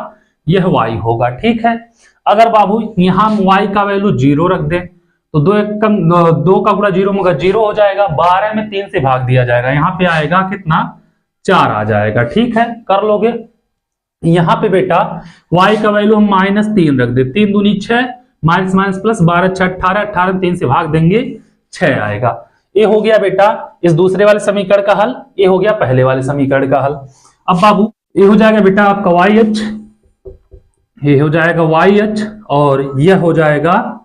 यह y होगा, ठीक है। अगर बाबू यहाँ हम y का वैल्यू 0 रख दें तो 2 का गुणा 0 में 0 हो जाएगा, 12 में 3 से भाग दिया जाएगा, यहाँ पे आएगा कितना 4 आ जाएगा, ठीक है, कर लोगे। यहाँ पे बेटा y का वैल्यू हम -3 रख दे, 3 दूनी 6, माइनस माइनस प्लस 12 6 18, 18 में 3 से भाग देंगे 6 आएगा। ये हो गया बेटा इस दूसरे वाले समीकरण का हल, ये हो गया पहले वाले समीकरण का हल। अब बाबू ये हो जाएगा बेटा आपका YH, ये हो जाएगा YH, और यह हो जाएगा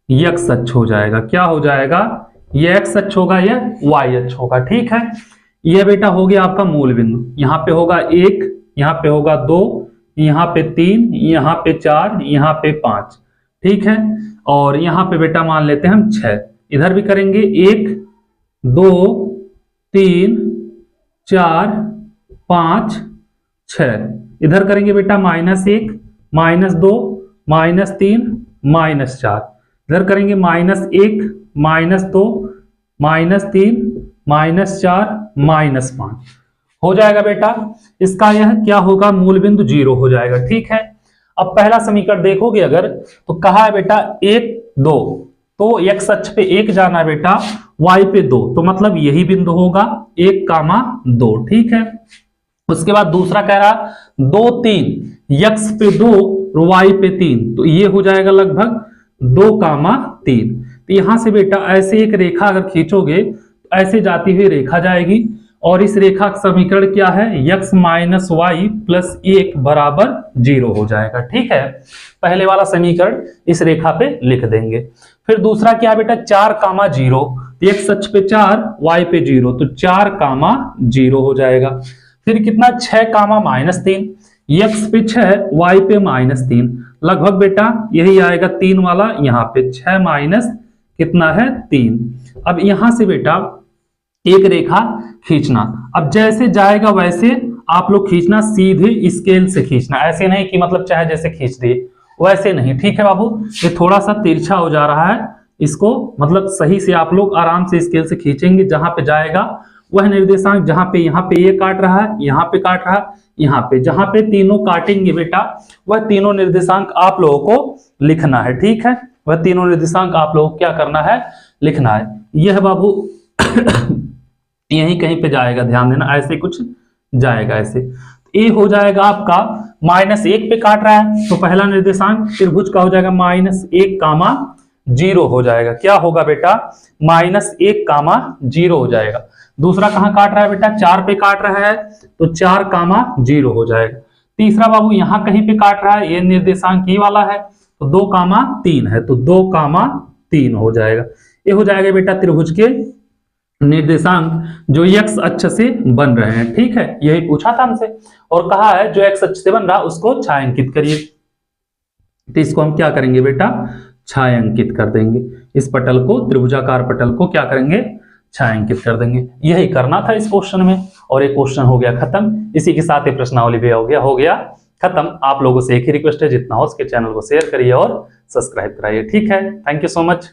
x अक्ष हो जाएगा, क्या हो जाएगा, ये x अक्ष होगा, यह y अक्ष होगा, ठीक है। यह बेटा हो गया आपका मूल बिंदु, यहाँ पे होगा 1, यहाँ पे होगा 2, यहाँ पे 3, यहाँ पे 4, यहाँ पे 5, ठीक है। और यहाँ पे बेटा मान लेते हैं हम 6, इधर भी करेंगे 1 2 3 4 5 6, इधर करेंगे बेटा -1 -2 -3 -4, इधर करेंगे -1 -2 -3 -4 -5, हो जाएगा बेटा इसका यह क्या होगा, मूल बिंदु 0 हो जाएगा, ठीक है। अब पहला समीकरण देखोगे अगर तो कहा है बेटा 1 2, तो x अक्ष पे 1 जाना है बेटा, y पे 2, तो मतलब यही बिंदु होगा 1, 2, ठीक है। उसके बाद दूसरा कह रहा 2 3, x पे 2 y पे 3, तो ये हो जाएगा लगभग 2, 3। तो यहां से बेटा ऐसे एक रेखा अगर खींचोगे तो ऐसे जाती हुई रेखा जाएगी, और इस रेखा का समीकरण क्या है, x माइनस वाई प्लस 1 बराबर 0 हो जाएगा। ठीक है, पहले वाला समीकरण इस रेखा पे लिख देंगे। फिर दूसरा क्या बेटा, 4 कामा 0, x अक्ष पे 4 y पे 0, तो 4 कामा 0 हो जाएगा। फिर कितना, 6 कामा माइनस 3, x पे 6 y पे माइनस 3, लगभग बेटा यही आएगा 3 वाला, यहाँ पे 6 माइनस कितना है 3। अब यहां से बेटा एक रेखा खींचना, अब जैसे जाएगा वैसे आप लोग खींचना, सीधे स्केल से खींचना, ऐसे नहीं कि मतलब चाहे जैसे खींच दिए, वैसे नहीं। ठीक है बाबू, ये थोड़ा सा तिरछा हो जा रहा है, इसको मतलब सही से आप लोग आराम से स्केल से खींचेंगे। जहां पे जाएगा वह निर्देशांक, जहां पे यहाँ पे ये काट रहा है, यहाँ पे काट रहा है, यहाँ पे, जहां पे तीनों काटेंगे बेटा वह तीनों निर्देशांक आप लोगों को लिखना है। ठीक है, वह तीनों निर्देशांक आप लोगों को क्या करना है, लिखना है। यह बाबू यहीं कहीं पे जाएगा, ध्यान देना, ऐसे कुछ जाएगा ऐसे। ए हो जाएगा आपका -1 पे काट रहा है, तो पहला निर्देशांक त्रिभुज का हो जाएगा -1 कामा 0 हो जाएगा। क्या होगा बेटा, -1 कामा 0 हो जाएगा। दूसरा कहां काट रहा है बेटा, 4 पे काट रहा है, तो 4 कामा 0 हो जाएगा। तीसरा बाबू यहां कहीं पे काट रहा है, ये निर्देशांक ही वाला है, तो 2 कामा 3 है, तो 2 कामा 3 हो जाएगा। ये हो जाएगा बेटा त्रिभुज के निर्देशांक जो x अक्ष से बन रहे हैं। ठीक है, यही पूछा था हमसे, और कहा है जो x अक्ष से बन रहा उसको छायांकित करिए। तो इसको हम क्या करेंगे बेटा, छायांकित कर देंगे। इस पटल को, त्रिभुजाकार पटल को क्या करेंगे, छायांकित कर देंगे। यही करना था इस क्वेश्चन में, और एक क्वेश्चन हो गया खत्म। इसी के साथ ही प्रश्नावली भी हो गया खत्म। आप लोगों से एक ही रिक्वेस्ट है, जितना हो उसके चैनल को शेयर करिए और सब्सक्राइब कराइए। ठीक है, थैंक यू सो मच।